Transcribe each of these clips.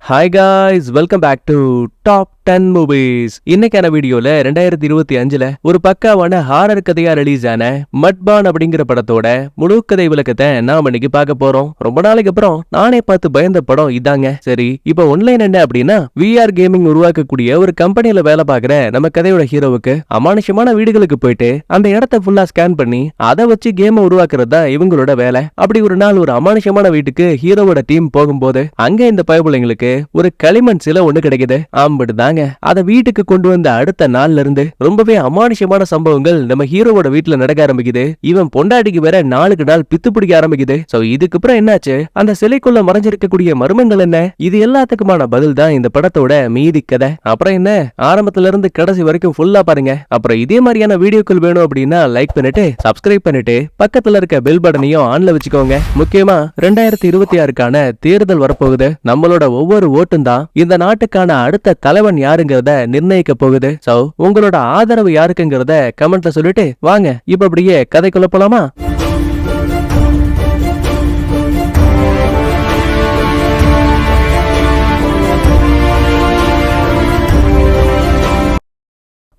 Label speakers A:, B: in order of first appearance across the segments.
A: Hi guys, welcome back to top 10 movies. இன்னைக்கான வீடியோல 2025ல ஒரு பக்காவான ஹாரர் கதையா ரிலீஸ் ஆன மட்பான் அப்படிங்கிற படத்தோட முழு கதை விளக்கத்தை நாம இன்னைக்கு பார்க்க போறோம். ரொம்ப நாளைக்கு அப்புறம் நானே பார்த்து பயந்த படம் இதாங்க. சரி, இப்போ ஒன்லைன் என்ன அப்படின்னா, VR கேமிங் உருவாக்கக்கூடிய ஒரு கம்பெனில வேலை பார்க்குற நம்ம கதையோட ஹீரோவுக்கு அமானுஷமான வீடுகளுக்கு போயிட்டு அந்த இடத்த ஃபுல்லா ஸ்கேன் பண்ணி அதை வச்சு கேமை உருவாக்குறது தான் இவங்களோட வேலை. அப்படி ஒரு நாள் ஒரு அமானுஷமான வீட்டுக்கு ஹீரோவோட டீம் போகும்போது அங்க இந்த பயபுள்ளைங்களுக்கு ஒரு களிமண் சிலை ஒண்ணு கிடைக்குது. ஆம்பிடுதாங்க. அத வீட்டுக்கு கொண்டு வந்த அடுத்த நாள்ல இருந்து ரொம்பவே அமானுஷமான சம்பவங்கள் நம்ம ஹீரோவோட வீட்டுல நடக்க ஆரம்பிக்குது. இவன் பொண்டாட்டிக்கு வேற நாளுக்கு நாள் பித்து பிடிக்க ஆரம்பிக்குது. சோ இதுக்கு அப்புறம் என்னாச்சு, அந்த சிலைக்குள்ள மறைஞ்சிருக்கக்கூடிய மர்மங்கள் என்ன, இது எல்லாத்துக்குமான பதில் தான் இந்த படத்தோட மீதி கதை. அப்புறம் என்ன, ஆரம்பத்துல இருந்து கடைசி வரைக்கும் ஃபுல்லா பாருங்க. அப்புறம் இதே மாதிரியான வீடியோக்கள் வேணும் அப்படின்னா லைக் பண்ணிட்டு சப்ஸ்கிரைப் பண்ணிட்டு பக்கத்துல இருக்க பெல் பட்டனையும் ஆன்ல வச்சுக்கோங்க. முக்கியமா 2026க்கான தேர்தல் வரப்போகுது. நம்மளோட ஒவ்வொரு ஓட்டும் தான் இந்த நாட்டுக்கான அடுத்த தலைவன் யாருங்கிறத நிர்ணயிக்க போகுது. சோ உங்களோட ஆதரவு யாருக்குங்கிறத கமெண்ட்ல சொல்லிட்டு வாங்க இப்ப அப்படியே கதைக்குள்ள போலாமா.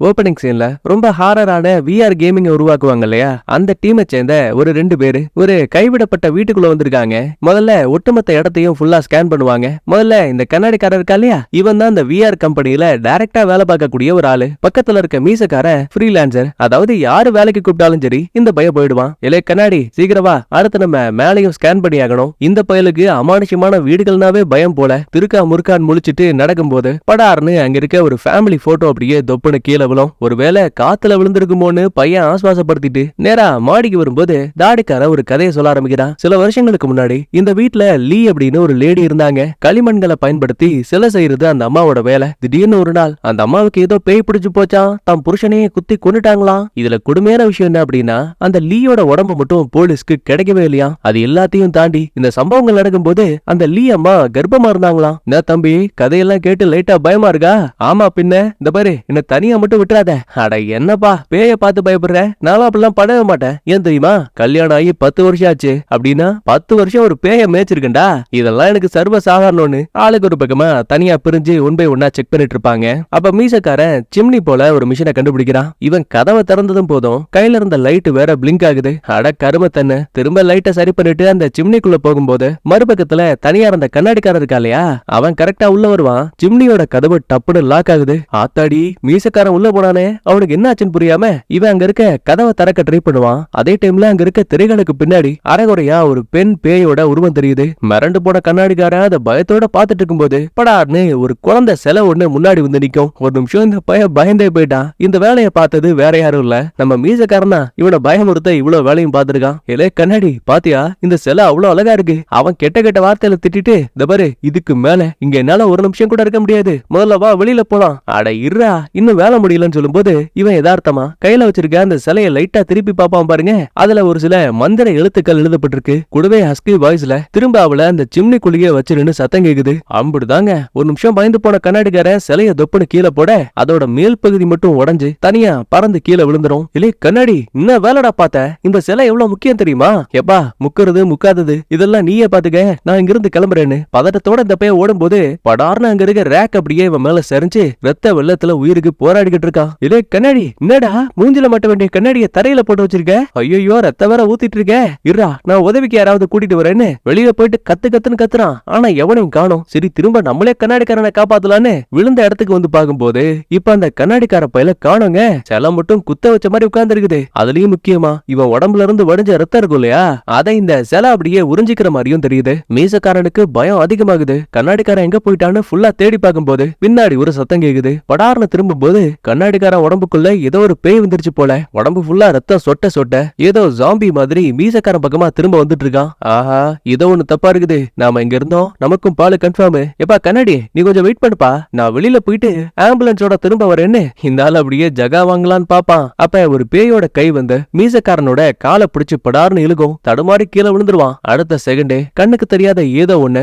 A: ஓபனிங் சீன்ல ரொம்ப ஹாரரான VR கேமிங் உருவாக்குவாங்க இல்லையா, அந்த டீமை சேர்ந்த ஒரு 2 பேரு ஒரு கைவிடப்பட்ட வீட்டுக்குள்ள வந்திருக்காங்க. முதல்ல ஒட்டுமொத்த இடத்தையும் ஃபுல்லா ஸ்கேன் பண்ணுவாங்க. முதல்ல இந்த கண்ணாடிக்காரர் இருக்கா இல்லையா, இவன் தான் இந்த VR கம்பெனியில டைரக்டா வேலை பார்க்கக்கூடிய ஒரு ஆளு. பக்கத்துல இருக்க மீசக்கார ஃப்ரீலான்சர், அதாவது யாரு வேலைக்கு கூப்பிட்டாலும் சரி இந்த பைய போயிடுவான். இல்ல கண்ணாடி சீக்கிரவா, அடுத்து நம்ம மேலையும் ஸ்கேன் பண்ணி ஆகணும். இந்த பயலுக்கு அமானுஷமான வீடுகள்னாவே பயம் போல திருக்கா முறுக்கான் முழிச்சிட்டு நடக்கும்போது படார்னு அங்க இருக்க ஒரு ஃபேமிலி போட்டோ அப்படியே தொப்புன்னு கீழே விழும். ஒருவேளை காத்துல விழுந்திருக்குமோன்னு பையன் ஆஸ்வாசப்படுத்திட்டு நேரா மாடிக்கு வரும்போது தாடிக்கார ஒரு கதையை சொல்ல ஆரம்பிக்கிறான். சில வருஷங்களுக்கு முன்னாடி இந்த வீட்டுல லீ அப்படின்னு ஒரு லேடி இருந்தாங்க. களிமண்களை பயன்படுத்தி சிலை செய்யறது அந்த அம்மாவோட வேலை. திடீர்னு ஒரு நாள் அந்த அம்மாவுக்கு ஏதோ பேய் பிடிச்சு போச்சான், தம் புருஷனையே குத்தி கொன்னுட்டாங்களாம். இதுல கொடுமையான விஷயம் என்ன அப்படின்னா, அந்த லீயோட உடம்பு மட்டும் போலீஸ்க்கு கிடைக்கவே இல்லையா. அது எல்லாத்தையும் தாண்டி இந்த சம்பவங்கள் நடக்கும் போது அந்த லீ அம்மா கர்ப்பமா இருந்தாங்களாம். என்ன தம்பி, கதையெல்லாம் கேட்டு லைட்டா பயமா இருக்கா? ஆமா பின்ன, இந்த பாரு என்ன தனியா மட்டும் விட்டுறாத. அட என்னப்பா பேய பார்த்து பயப்படுற, நானும் அப்படிலாம் பண்ணவே மாட்டேன். ஏன் தெரியுமா, கல்யாணம் ஆகி 10 வருஷம் ஆச்சு. அப்படின்னா 10 வருஷம் ஒரு பேய மேய்ச்சிருக்கேன்டா. இதெல்லாம் எனக்கு சர்வ சாதாரணம்னு ஆளுக்கு ஒரு பக்கமா தனியா பிரிஞ்சு ஒன் பை ஒன்னா செக் பண்ணிட்டு இருப்பாங்க. அப்ப மீசக்காரன் சிம்னி போல ஒரு மிஷினை கண்டுபிடிக்கிறான். இவன் கதவை திறந்ததும் போதும் கையில இருந்த லைட் வேற பிளிங்க் ஆகுது. அட கரும தன்னு, திரும்ப லைட்டை சரி பண்ணிட்டு அந்த சிம்னிக்குள்ள போகும்போது மறுபக்கத்துல தனியா இருந்த கண்ணாடிக்காரர் இருக்கா இல்லையா, அவன் கரெக்டா உள்ள வருவான். சிம்னியோட கதவு டப்புன்னு லாக் ஆகுது. ஆத்தாடி, மீசக்காரன் உள்ள போனானே, அவனுக்கு என்ன ஆச்சுன்னு புரியாம இவன் அங்க இருக்க கதவை திறக்க ட்ரை பண்ணுவான். அதே டைம்ல அங்க இருக்க திரைகளுக்கு பின்னாடி அரைகுறையா ஒரு பெண் பேயோட உருவம் தெரியுது. மிரண்டு போன கண்ணாடிக்காரன் அதை பயத்தோட பாத்துட்டு இருக்கும்போது படார்னு ஒரு குழந்தை சிலை ஒண்ணு முன்னாடி வந்து நிக்கும். ஒரு நிமிஷம் இந்த பையன் பயந்தே போயிட்டான். இந்த வேலையை பார்த்தது வேற யாரும் இல்ல, நம்ம மீசக்காரன் தான். இவனை பயமுறுத்த இவ்வளவு வேலையும் பார்த்திருக்கான். ஏலே கண்ணாடி பாத்தியா, இந்த சிலை அவ்வளவு அழகா இருக்கு. அவன் கெட்ட கெட்ட வார்த்தையில திட்டிட்டு, இந்த பாரு இதுக்கு மேல இங்க என்னால ஒரு நிமிஷம் கூட இருக்க முடியாது, முதல்ல வா வெளியில போலாம். அட இருடா, இன்னும் வேலை முடியலன்னு சொல்லும்போது இவன் யதார்த்தமா கையில வச்சிருக்க அந்த சிலையை லைட்டா திருப்பி பாப்பான் பாருங்க. அதுல ஒரு சில மந்திர எழுத்துக்கள் எழுதப்பட்டிருக்கு. கூடவே ஹஸ்கி வாய்ஸ்ல திரும்ப அவளை அந்த சிம்னிக்குள்ளேயே வச்சிருன்னு சத்தம் கேக்குது. அம்புடுதாங்க. ஒரு நிமிஷம் பயந்து போன கண்ணாடிக்காரன் சிலைய தொப்புன்னு கீழே போட அதோட மேல் பகுதி மட்டும் உடைஞ்சு தனியா பறந்து கீழே விழுந்துரும். இல்லை கண்ணாடி, என்ன வேலைடா பார்த்த, இந்த சிலை எவ்வளவு முக்கியம் தெரியுமா? எப்பா முக்கிறது முக்காதது இதெல்லாம் நீயே பாத்துக்க, நான் இங்கிருந்து கிளம்புறேன்னு பதட்டத்தோட இந்த பையன் ஓடும் போது படார்னு அங்க இருக்க ரேக் அப்படியே இவன் மேல சரிஞ்சு ரத்த வெள்ளத்துல உயிருக்கு போராடிக்கிட்டு இருக்கான். இதே கண்ணாடி, என்னடா மூஞ்சில மாட்ட வேண்டிய கண்ணாடிய தரையில போட்டு வச்சிருக்க, ஐயோ ரத்த வேற ஊத்திட்டு இருக்க, இருடா நான் உதவிக்கு யாராவது கூட்டிட்டு வரேன்னு வெளியில போயிட்டு கத்துன்னு கத்துறான். ஆனா எவனையும் காணோம். சரி திரும்ப நம்மளே கண்ணாடிக்காரனை காப்பாத்தலான்னு விழுந்த இடத்துக்கு வந்து பாக்கும்போது இப்ப அந்த கண்ணாடிக்கார பையில காணோங்க. சிலை மட்டும் குத்த வச்ச மாதிரி உட்கார்ந்து இருக்குது. அதுலயும் முக்கியமா இவன் உடம்புல இருந்து வடிஞ்ச ரத்தம் இருக்கும் இல்லையா, அதை இந்த சிலை அப்படியே உறிஞ்சிக்கிற மாதிரியும் தெரியுது. மீசக்காரனுக்கு பயம் அதிகமாகுது. கண்ணாடிக்காரன் எங்க போயிட்டான்னு ஃபுல்லா தேடி பார்க்கும்போது பின்னாடி ஒரு சத்தம் கேக்குது. படார்னு திரும்பும் போது கண்ணாடிக்காரன் உடம்புக்குள்ள ஏதோ ஒரு பேய் வந்துருச்சு போல. உடம்பு ஃபுல்லா ரத்தம் சொட்ட சொட்ட ஏதோ ஜாம்பி மாதிரி மீசக்காரன் பக்கமா திரும்ப வந்துட்டு இருக்கான். ஆஹா, ஏதோ ஒண்ணு தப்பா இருக்குது. நாம இங்க இருந்தோம், நமக்கும் பாலு கன்ஃபார்ம். எப்பா கண்ணாடி, நீ கொஞ்சம் வெயிட் பண்ணுப்பா, நான் வெளியில போயிட்டு ஆம்புலன்ஸோட திரும்ப வரேன்னு இந்த ஆள் அப்படியே ஜகா வாங்கலான்னு பாப்பான். அப்ப ஒரு பேயோட கை வந்து மீசக்காரனோட காலை பிடிச்சு படார்னு இழுகும். தடுமாறி கீழே விழுந்துருவான். அடுத்த செகண்டே கண்ணுக்கு தெரியாத ஏதோ ஒண்ணு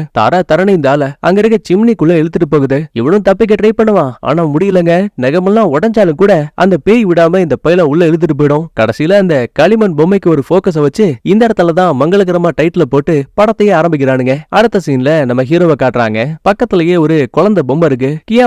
A: தரன்னு இந்த ஆள அங்க இருக்க சிம்னிக்குள்ள இழுத்துட்டு போகுது. இவனும் தப்பிக்க ட்ரை பண்ணுவான். ஆனா முடியலங்க. நகமெல்லாம் உடஞ்சு உடைஞ்சாலும் கூட அந்த பேய் விடாம இந்த பையல உள்ள இழுத்துட்டு போயிடும். கடைசியில அந்த களிமண் பொம்மைக்கு ஒரு போக்கஸ வச்சு இந்த இடத்துலதான் மங்களகரமா டைட்டில் போட்டு படத்தையே ஆரம்பிக்கிறானுங்க. அடுத்த சீன்ல நம்ம ஹீரோவை காட்டுறாங்க. பக்கத்துலயே ஒரு குழந்தை பொம்மை இருக்கு. கியா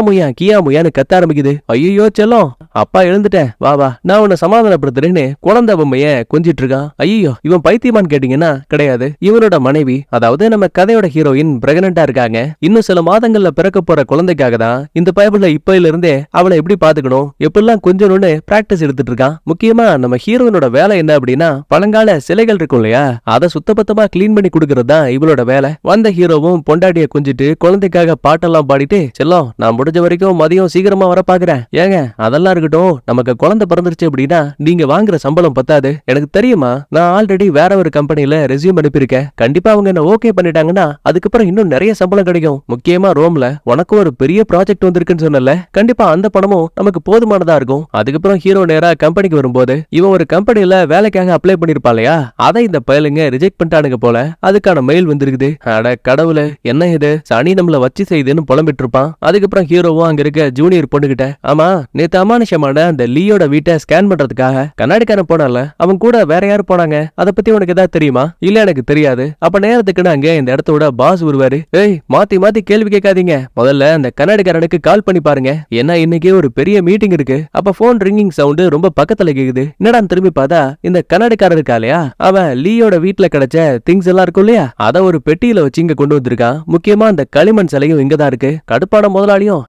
A: முயான்னு கத்த ஆரம்பிக்குது. ஐயோ செல்லம், அப்பா எழுந்துட்டேன், வா வா, நான் உன்னை சமாதானப்படுத்துறேன்னு குழந்தை பொம்மைய கொஞ்சிட்டு இருக்கான். ஐயோ, இவன் பைத்தியமான்னு கேட்டீங்கன்னா கிடையாது. இவனோட மனைவி, அதாவது நம்ம கதையோட ஹீரோயின் பிரெக்னண்டா இருக்காங்க. இன்னும் சில மாதங்கள்ல பிறக்க போற குழந்தைக்காக தான் இந்த பைபிள்ல இப்பையில இருந்தே அவளை எப்படி பாத்துக்கணும், எப்படிலாம் கொஞ்சணும்னு பிராக்டிஸ் எடுத்துட்டு இருக்கான். முக்கியமா நம்ம ஹீரோயினோட வேலை என்ன அப்படின்னா, பழங்கால சிலைகள் இருக்கும் இல்லையா, அதை சுத்தபத்தமா கிளீன் பண்ணி கொடுக்கறது தான் இவளோட வேலை. வந்த ஹீரோவும் பொண்டாட்டிய கொஞ்சிட்டு குழந்தைக்காக பாட்டெல்லாம் பாடிட்டு, செல்லம் நான் முடிஞ்ச வரைக்கும் மதியம் சீக்கிரமா வர பாக்குறேன், ஏங்க அதெல்லாம் இருக்கட்டும், நமக்கு குழந்தை பிறந்துருச்சு அப்படின்னா நீங்க வாங்குற சம்பளம் பத்தாது, எனக்கு தெரியுமா, நான் ஆல்ரெடி வேற ஒரு கம்பெனில ரெஸ்யூம் அனுப்பியிருக்கேன், கண்டிப்பா அவங்க என்ன ஓகே பண்ணிட்டாங்கன்னா அதுக்கப்புறம் இன்னும் நிறைய சம்பளம் கிடைக்கும். முக்கியமா ரோம்ல உனக்கு ஒரு பெரிய ப்ராஜெக்ட் வந்திருக்குன்னு சொன்னல, கண்டிப்பா அந்த பணமும் நமக்கு போதுமானதா இருக்கும். அதுக்கப்புறம் ஹீரோ நேரா கம்பெனிக்கு வரும்போது இவன் ஒரு கம்பெனில வேலைக்காக அப்ளை பண்ணிருப்பாளையா, அதை இந்த பயலுங்க ரிஜெக்ட் பண்ணிட்டானுங்க போல. அதுக்கான மெயில் வந்திருக்குது. அட கடவுளே, என்ன இது, சனி நம்மள வச்சு செய்துன்னு புலம்பிட்டு இருப்பான். அதுக்கப்புறம் ஹீரோவும் அங்க இருக்க ஜூனியர் பொண்ணுகிட்ட, ஆமா நேத்து அமானுஷமான அந்த லீயோட வீட்டை ஸ்கேன் பண்றதுக்காக கண்ணாடிக்காரன் போனால, அவன் கூட வேற யாரு போனாங்க, அதை பத்தி உனக்கு ஏதாவது தெரியுமா? இல்ல எனக்கு தெரியாது. அப்ப நேரத்துக்குன்னு அங்க இந்த இடத்தோட பாஸ் வருவாரு. ஏய், மாத்தி மாத்தி கேள்வி கேட்காதீங்க, முதல்ல அந்த கண்ணாடிக்காரனுக்கு கால் பண்ணி பாருங்க, ஏன்னா இன்னைக்கு ஒரு பெரிய மீட்டிங் இருக்கு. அப்ப போன் ரிங்கிங் சவுண்ட் ரொம்ப பக்கத்துல கேக்குது. என்னடா திரும்பி பார்த்தா இந்த கண்ணாடிக்காரர் இருக்கா இல்லையா, அவன் லீயோட வீட்டுல கிடைச்ச திங்ஸ் எல்லாம் இருக்கும் இல்லையா, அத ஒரு பெட்டியில வச்சு இங்க கொண்டு வந்திருக்கான். முக்கியமா அந்த களிமண் சிலையும் இங்கதான் இருக்கு. கடுப்பான முதலாளியும்,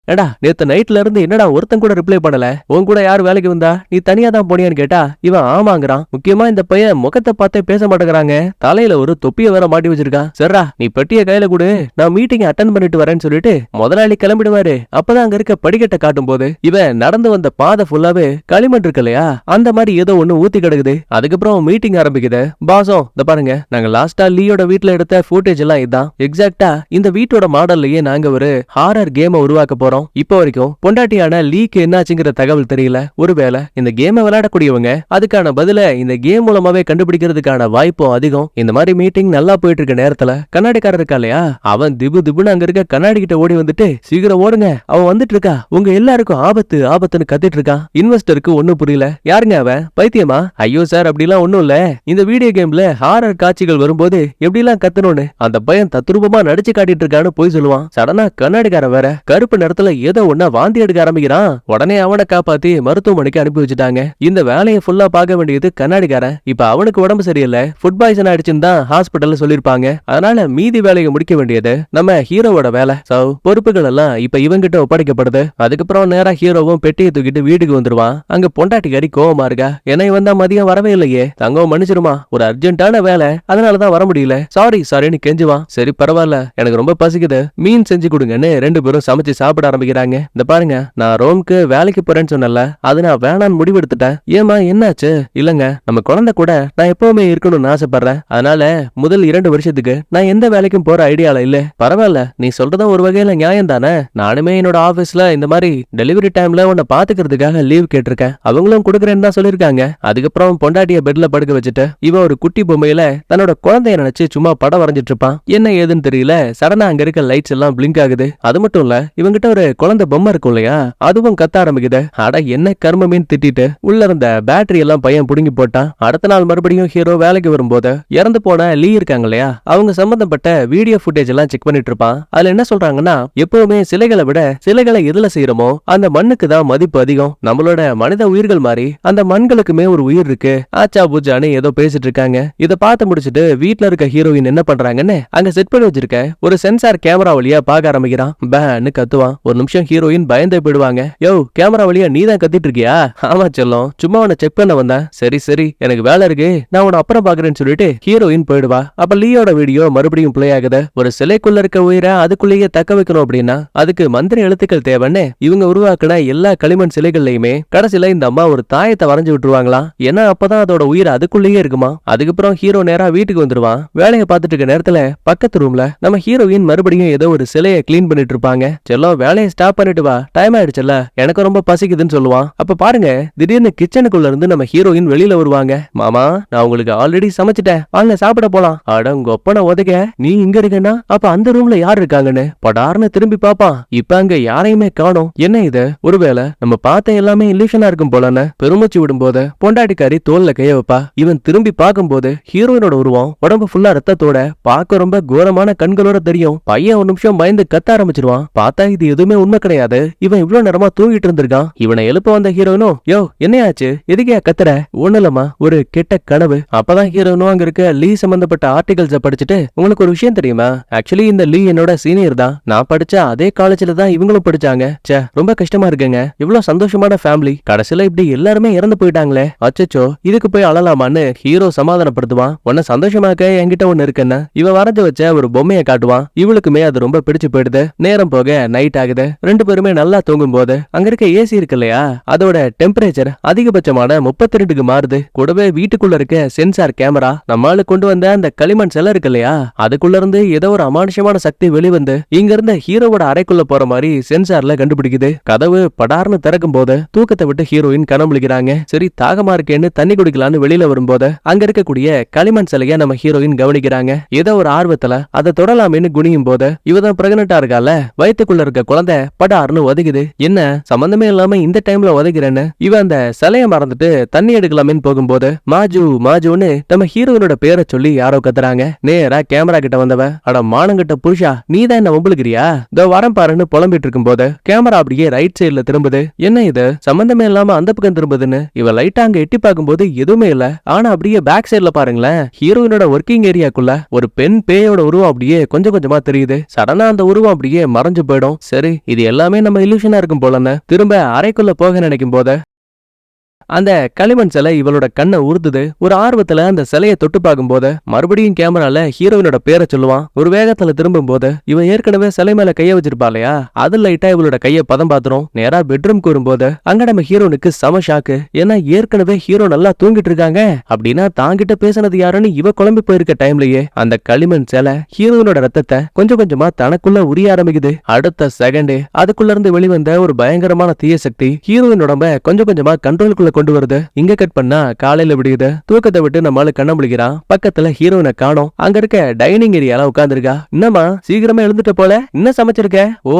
A: ஏடா நேத்து நைட்ல இருந்து என்னடா ஒருத்தன் கூட ரிப்ளை பண்ணல, உன் கூட யார் வேலைக்கு வந்தா, நீ தனியா தான் போனியான்னு கேட்டா இவன் ஆமாங்கிறான். முக்கியமா இந்த பையன் முகத்தை பார்த்தே பேச மாட்டேங்கிறாங்க, தலையில ஒரு தொப்பிய வேற மாட்டி வச்சிருக்கான். சரிடா நீ பெட்டிய கையில கொடு, நான் மீட்டிங் அட்டன் பண்ணிட்டு வரேன்னு சொல்லிட்டு முதலாளி கிளம்பிடுவாரு. அப்பதான் அங்க இருக்க படிக்கட்டை காட்டும் போது இவன் நடந்து வந்த பாதை ஃபுல்லாவே களிமண் இருக்கு இல்லையா, அந்த மாதிரி ஏதோ ஒண்ணு ஊத்தி கிடக்குது. அதுக்கப்புறம் மீட்டிங் ஆரம்பிக்குது. பாசம் இந்த பாருங்க, நாங்க லாஸ்டா லீயோட வீட்டுல எடுத்த ஃபுட்டேஜ் எல்லாம் இதான். எக்ஸாக்டா இந்த வீட்டோட மாடல்லையே நாங்க ஒரு ஹாரர் கேமை உருவாக்க போறோம். இப்போ வரைக்கும் பொண்டாட்டியான லீக்கு என்னாச்சுங்கிற தகவல் தெரியல. ஒருவேளை இந்த கேமை விளையாடக்கூடியவங்க அதுக்கான பதில இந்த கேம் மூலமாவே கண்டுபிடிக்கிறதுக்கான வாய்ப்பும் அதிகம். இந்த மாதிரி மீட்டிங் நல்லா போயிட்டு இருக்க நேரத்துல கண்ணாடிக்காரர் இருக்கா இல்லையா, அவன் திபுன்னு அங்க இருக்க கண்ணாடி கிட்ட ஓடி வந்துட்டு, சீக்கிரம் ஓடுங்க, அவன் வந்துட்டு இருக்கா, உங்க எல்லாருக்கும் ஆபத்து ஆபத்துன்னு கத்திட்டு இருக்கான். இன்வெஸ்டருக்கு ஒண்ணும் புரியல. யாருங்க அவன், பைத்தியமா? ஐயோ சார் அப்படிலாம் ஒண்ணும் இல்ல, இந்த வீடியோ கேம்ல ஹாரர் காட்சிகள் வரும்போது எப்படிலாம் கத்தணும்னு அந்த பையன் தத்ரூபமா நடிச்சு காட்டிட்டு இருக்கான்னு போய் சொல்லுவான். சடனா கண்ணாடிக்காரன் வேற கருப்பு நேரத்துல ஏதோ ஒண்ணா வாந்தி எடுக்க ஆரம்பிக்கிறான். உடனே அவனை காப்பாத்தி மருத்துவமனைக்கு அனுப்பி வச்சுட்டாங்க. இந்த வேலையை ஃபுல்லா பார்க்க வேண்டியது கண்ணாடிக்காரன். இப்ப அவனுக்கு உடம்பு சரியில்லை, ஃபுட் பாய்சன் ஆயிடுச்சுன்னு தான் ஹாஸ்பிட்டல்ல சொல்லிருப்பாங்க. அதனால மீதி வேலையை முடிக்க வேண்டியது நம்ம ஹீரோவோட வேலை. சோ பொறுப்புகள் எல்லாம் இப்ப இவங்கிட்ட ஒப்படைக்கப்படுது. அதுக்கப்புறம் நேரா ஹீரோவும் பெட்டியை தூக்கிட்டு வீட்டுக்கு வந்துருவான். அங்க பொண்டாட்டிக்காரி கோவமா இருக்கா, ஏன்னா இவன் தான் மதியம் வரவே இல்லையே, தங்கம் மன்னிச்சிருமா, ஒரு அர்ஜென்ட்டான வேலை, அதனாலதான் வர முடியல, சாரின்னு கெஞ்சுவான். சரி பரவாயில்ல, எனக்கு ரொம்ப பசிக்குது, மீன் செஞ்சு கொடுங்கன்னு ரெண்டு பேரும் சமைச்சு சாப்பிட ஆரம்பிக்கிறாங்க. இந்த பாருங்க, நான் ரோம்க்கு வேலைக்கு போறேன்னு சொன்னல, அது நான் வேணான்னு முடிவெடுத்துட்டேன். ஏமா என்னாச்சு? இல்லங்க, நம்ம குழந்தை கூட நான் எப்பவுமே இருக்கணும்னு ஆசைப்படுறேன், அதனால முதல் 2 வருஷத்துக்கு நான் எந்த வேலைக்கும் போற ஐடியால இல்ல. பரவாயில்ல, நீ சொல்றதும் ஒரு வகையில நியாயம் தானே. நானுமே என்னோட ஆபீஸ்ல இந்த மாதிரி டெலிவரி டைம்ல உன்னை பாத்துக்கிறதுக்காக லீவ் கேட்டிருக்கேன், அவங்களும் கொடுக்கறேன்னு தான் சொல்லிருக்காங்க. அதுக்கப்புறம் பொண்டாட்டிய பெட்ல படுக்க வச்சுட்டு இவன் ஒரு குட்டி பொம்மையில தன்னோட குழந்தைய நினைச்சு சும்மா படம் வரைஞ்சிட்டு இருப்பான். என்ன ஏதுன்னு தெரியல, சடனா அங்க இருக்க லைட்ஸ் எல்லாம் பிளிங்க் ஆகுது. அது மட்டும் இல்ல, இவங்கிட்ட ஒரு குழந்தை பொம்மை இருக்கும் இல்லையா, அதுவும் கத்த ஆரம்பிக்குது. அட என்ன கர்மமேன்னு திட்டிட்டு உள்ள இருந்த பேட்டரி எல்லாம் பையன் புடுங்கி போட்டான். அடுத்த நாள் மறுபடியும் ஹீரோ வேலைக்கு வரும்போது இறந்து போன லீ இருக்காங்க இல்லையா, அவங்க சம்பந்தப்பட்ட வீடியோ ஃபுட்டேஜ் எல்லாம் செக் பண்ணிட்டு இருப்பான். அதுல என்ன சொல்றாங்கன்னா, எப்பவுமே சிலைகளை விட சிலைகளை எதுல செய்யறோமோ அந்த மண்ணுக்கு தான் மதிப்பு அதிகம். நம்மளோட மனித உயிர்கள் மாதிரி அந்த மண்களுக்குமே ஒரு உயிர் இருக்கு. ஆச்சா பூஜான்னு ஏதோ பேசிட்டு இருக்காங்க. இதை பார்த்து முடிச்சுட்டு வீட்டுல இருக்க ஹீரோயின் என்ன பண்றாங்கன்னு அங்க செட் பண்ணி வச்சிருக்க ஒரு சென்சார் கேமரா வழியா பார்க்க ஆரம்பிக்கிறான். பேன்னு கத்துவான். ஒரு நிமிஷம் ஹீரோயின் பயந்தே போயிடுவாங்க. யோ, கேமரா வழியா நீ தான் கத்திட்டு இருக்கியா? ஆமா செல்லம், சும்மா உன்னை செக் பண்ண வந்தேன். சரி எனக்கு வேலை இருக்கு, நான் உன்னை அப்புறம் பாக்குறேன்னு சொல்லிட்டு ஹீரோயின் போயிடுவா. அப்ப லீயோட வீடியோ மறுபடியும் பிளே ஆகுது. ஒரு சிலைக்குள்ள இருக்க உயிரை அதுக்குள்ளேயே தக்க வைக்கணும் அப்படின்னா அதுக்கு மந்திர எழுத்துக்கள் தேவைன்னு இவங்க உருவாக்குன எல்லா களிமண் சிலைகள்லயுமே கடைசியில இந்த அம்மா ஒரு தாயத்தை வரைஞ்சு விட்டுருவாங்களாம். ஏன்னா அப்பதான் அதோட உயிர் அதுக்குள்ளேயே இருக்குமா. அதுக்கப்புறம் ஹீரோ நேரா வீட்டுக்கு வந்துருவான். வேலையை பார்த்துட்டு இருக்க நேரத்துல பக்கத்து ரூம்ல நம்ம ஹீரோயின் மறுபடியும் ஏதோ ஒரு சிலையை கிளீன் பண்ணிட்டு இருப்பாங்க. செல்லம் வேலையை வேலையை ஸ்டாப் பண்ணிட்டு வா, டைம் ஆயிடுச்சுல, எனக்கு ரொம்ப பசிக்குதுன்னு சொல்லுவான். அப்ப பாருங்க, திடீர்னு கிச்சனுக்குள்ள இருந்து நம்ம ஹீரோயின் வெளியில வருவாங்க. மாமா, நான் உங்களுக்கு ஆல்ரெடி சமைச்சிட்டேன், வாங்க சாப்பிட போலாம். அட உங்க ஒப்பனை உதைக்க, நீ இங்க இருக்கேன்னா அப்ப அந்த ரூம்ல யார் இருக்காங்கன்னு படார்னு திரும்பி பாப்பான். இப்ப அங்க யாரையுமே காணோம். என்ன இது, ஒருவேளை நம்ம பார்த்த எல்லாமே இல்லூஷனா இருக்கும் போலன்னு பெருமூச்சு விடும்போது பொண்டாட்டிக்காரி தோல்ல கைய வைப்பா. இவன் திரும்பி பார்க்கும்போது ஹீரோயினோட உருவம் உடம்பு ஃபுல்லா ரத்தத்தோட பார்க்க ரொம்ப கோரமான கண்களோட தெரியும். பையன் ஒரு நிமிஷம் பயந்து கத்த ஆரம்பிச்சிருவான். பார்த்தா இது எதுவுமே உண்மை கிடையாது. இவன் இவ்வளவு நேரமா தூங்கிட்டு இருந்திருக்கான். இவனை எழுப்ப வந்த ஹீரோயினும், யோ என்னையாச்சு, எதுக்கே கத்துற? ஒண்ணு இல்லம்மா, ஒரு கெட்ட கனவு. அப்பதான் ஹீரோயினும் அங்க இருக்க லீ சம்பந்தப்பட்ட ஆர்டிகல்ஸ படிச்சுட்டு, உங்களுக்கு ஒரு விஷயம் தெரியுமா, ஆக்சுவலி இந்த லீ என்னோட சீனியர் தான், நான் படிச்ச அதே காலேஜ்ல தான் இவங்களும் படிச்சாங்க. ச்சே, ரொம்ப கஷ்டமா இருக்குங்க, இவ்வளவு சந்தோஷமான ஃபேமிலி, கடைசியில இப்படி எல்லாருமே இறந்து போயிட்டாங்களே, அச்சச்சோ, இதுக்கு போய் அழலாமான்னு ஹீரோ சமாதானப்படுத்துவான். உன்ன சந்தோஷமாக்க என்கிட்ட ஒண்ணு இருக்குன்னு இவன் வரைஞ்சு வச்ச ஒரு பொம்மையை காட்டுவான். இவளுக்குமே அது ரொம்ப பிடிச்சு போயிடுது. நேரம் போக நைட் ஆகுது. ரெண்டு பேருமே நல்லா தூங்கும் போது அங்க இருக்க ஏசி இருக்கு இல்லையா, அதோட டெம்பரேச்சர் அதிகபட்சமான 32க்கு மாறுது. கூடவே வீட்டுக்குள்ள இருக்க சென்சார் கேமரா, நம்மால கொண்டு வந்த அந்த களிமண் சிலை இருக்கு இல்லையா, அதுக்குள்ள இருந்து ஏதோ ஒரு அமானுஷமான சக்தி வெளிவந்து இங்க இருந்த ஹீரோவோட அறைக்குள்ள போற மாதிரி சென்சார்ல கண்டுபிடிக்குது. கதவு படார்னு திறக்கும் போது தூக்கத்தை விட்டு ஹீரோயின் கனமுழிக்கிறாங்க. சரி, தாகமா இருக்கேன்னு தண்ணி குடிக்கலான்னு வெளியில வரும்போது அங்க இருக்கக்கூடிய களிமண் சிலைய நம்ம ஹீரோயின் கவனிக்கிறாங்க. ஏதோ ஒரு ஆர்வத்துல அதை தொடலாமேன்னு குனியும் போது இவதான் பிரெக்னெண்டா இருக்கால, வயிற்றுக்குள்ள இருக்க குழந்தை படார்னு ஒதுக்குது. என்ன சம்பந்தமே இல்லாம இந்த டைம்ல உதைக்கிறேன்னு இவன் அந்த சிலைய மறந்துட்டு தண்ணி எடுக்கலாமேன்னு போகும்போது மாஜு மாஜுன்னு நம்ம ஹீரோயினோட பேரை சொல்லி யாரோ கத்துறாங்க. நேரா கேமரா கிட்ட வந்தவ, அட மானங்கிட்ட புருஷா, நீதான் என்ன வம்புலுக்கிறியா, இதோ வரம் பாருன்னு புலம்பிட்டு இருக்கும் போது கேமரா அப்படியே ரைட் சைடுல திரும்புது. என்ன இது சம்பந்தமே இல்லாம அந்த பக்கம் திரும்புதுன்னு இவ லைட்டா அங்க எட்டி பார்க்கும்போது எதுவுமே இல்ல. ஆனா அப்படியே பேக் சைடுல பாருங்களேன், ஹீரோயினோட ஒர்க்கிங் ஏரியாக்குள்ள ஒரு பெண் பேயோட உருவம் அப்படியே கொஞ்சம் கொஞ்சமா தெரியுது. சடனா அந்த உருவம் அப்படியே மறைஞ்சு போயிடும். சரி, இது எல்லாமே நம்ம இல்லூஷனா இருக்கும் போலன்னு திரும்ப அறைக்குள்ள போக நினைக்கும் போது அந்த களிமண் சிலை இவளோட கண்ணை உறுத்துது. ஒரு ஆர்வத்துல அந்த சிலையை தொட்டு பார்க்கும்போது மறுபடியும் கேமரால ஹீரோயினோட பேரை சொல்லுவான். ஒரு வேகத்துல திரும்பும் போது இவன் ஏற்கனவே சிலை மேல கைய வச்சிருப்பா இல்லையா, அது லைட்டா இவளோட கைய பதம் பாத்துரும். நேரா பெட்ரூம் கூறும்போது அங்க நம்ம ஹீரோனுக்கு சம ஷாக்கு. ஏன்னா ஏற்கனவே ஹீரோ நல்லா தூங்கிட்டு இருக்காங்க. அப்படின்னா தாங்கிட்ட பேசினது யாருன்னு இவ குழம்பி போயிருக்க டைம்லயே அந்த களிமண் சிலை ஹீரோயினோட ரத்தத்தை கொஞ்சம் கொஞ்சமா தனக்குள்ள உரிய ஆரம்பிக்குது. அடுத்த செகண்டே அதுக்குள்ள இருந்து வெளிவந்த ஒரு பயங்கரமான தீய சக்தி ஹீரோயின் உடம்ப கொஞ்சம் கொஞ்சமா கண்ட்ரோலுக்குள்ள கொண்டு வருது. இங்க கட் பண்ணா காலையில விடுது. தூக்கத்தை விட்டு நம்மால கண்ண முழிக்கிறான். பக்கத்துல ஹீரோயினை காணோம். அங்க இருக்க டைனிங் ஏரியால உட்கார்ந்துருக்கா. என்னமா சீக்கிரமா எழுந்துட்ட போல, என்ன சமைச்சிருக்க? ஓ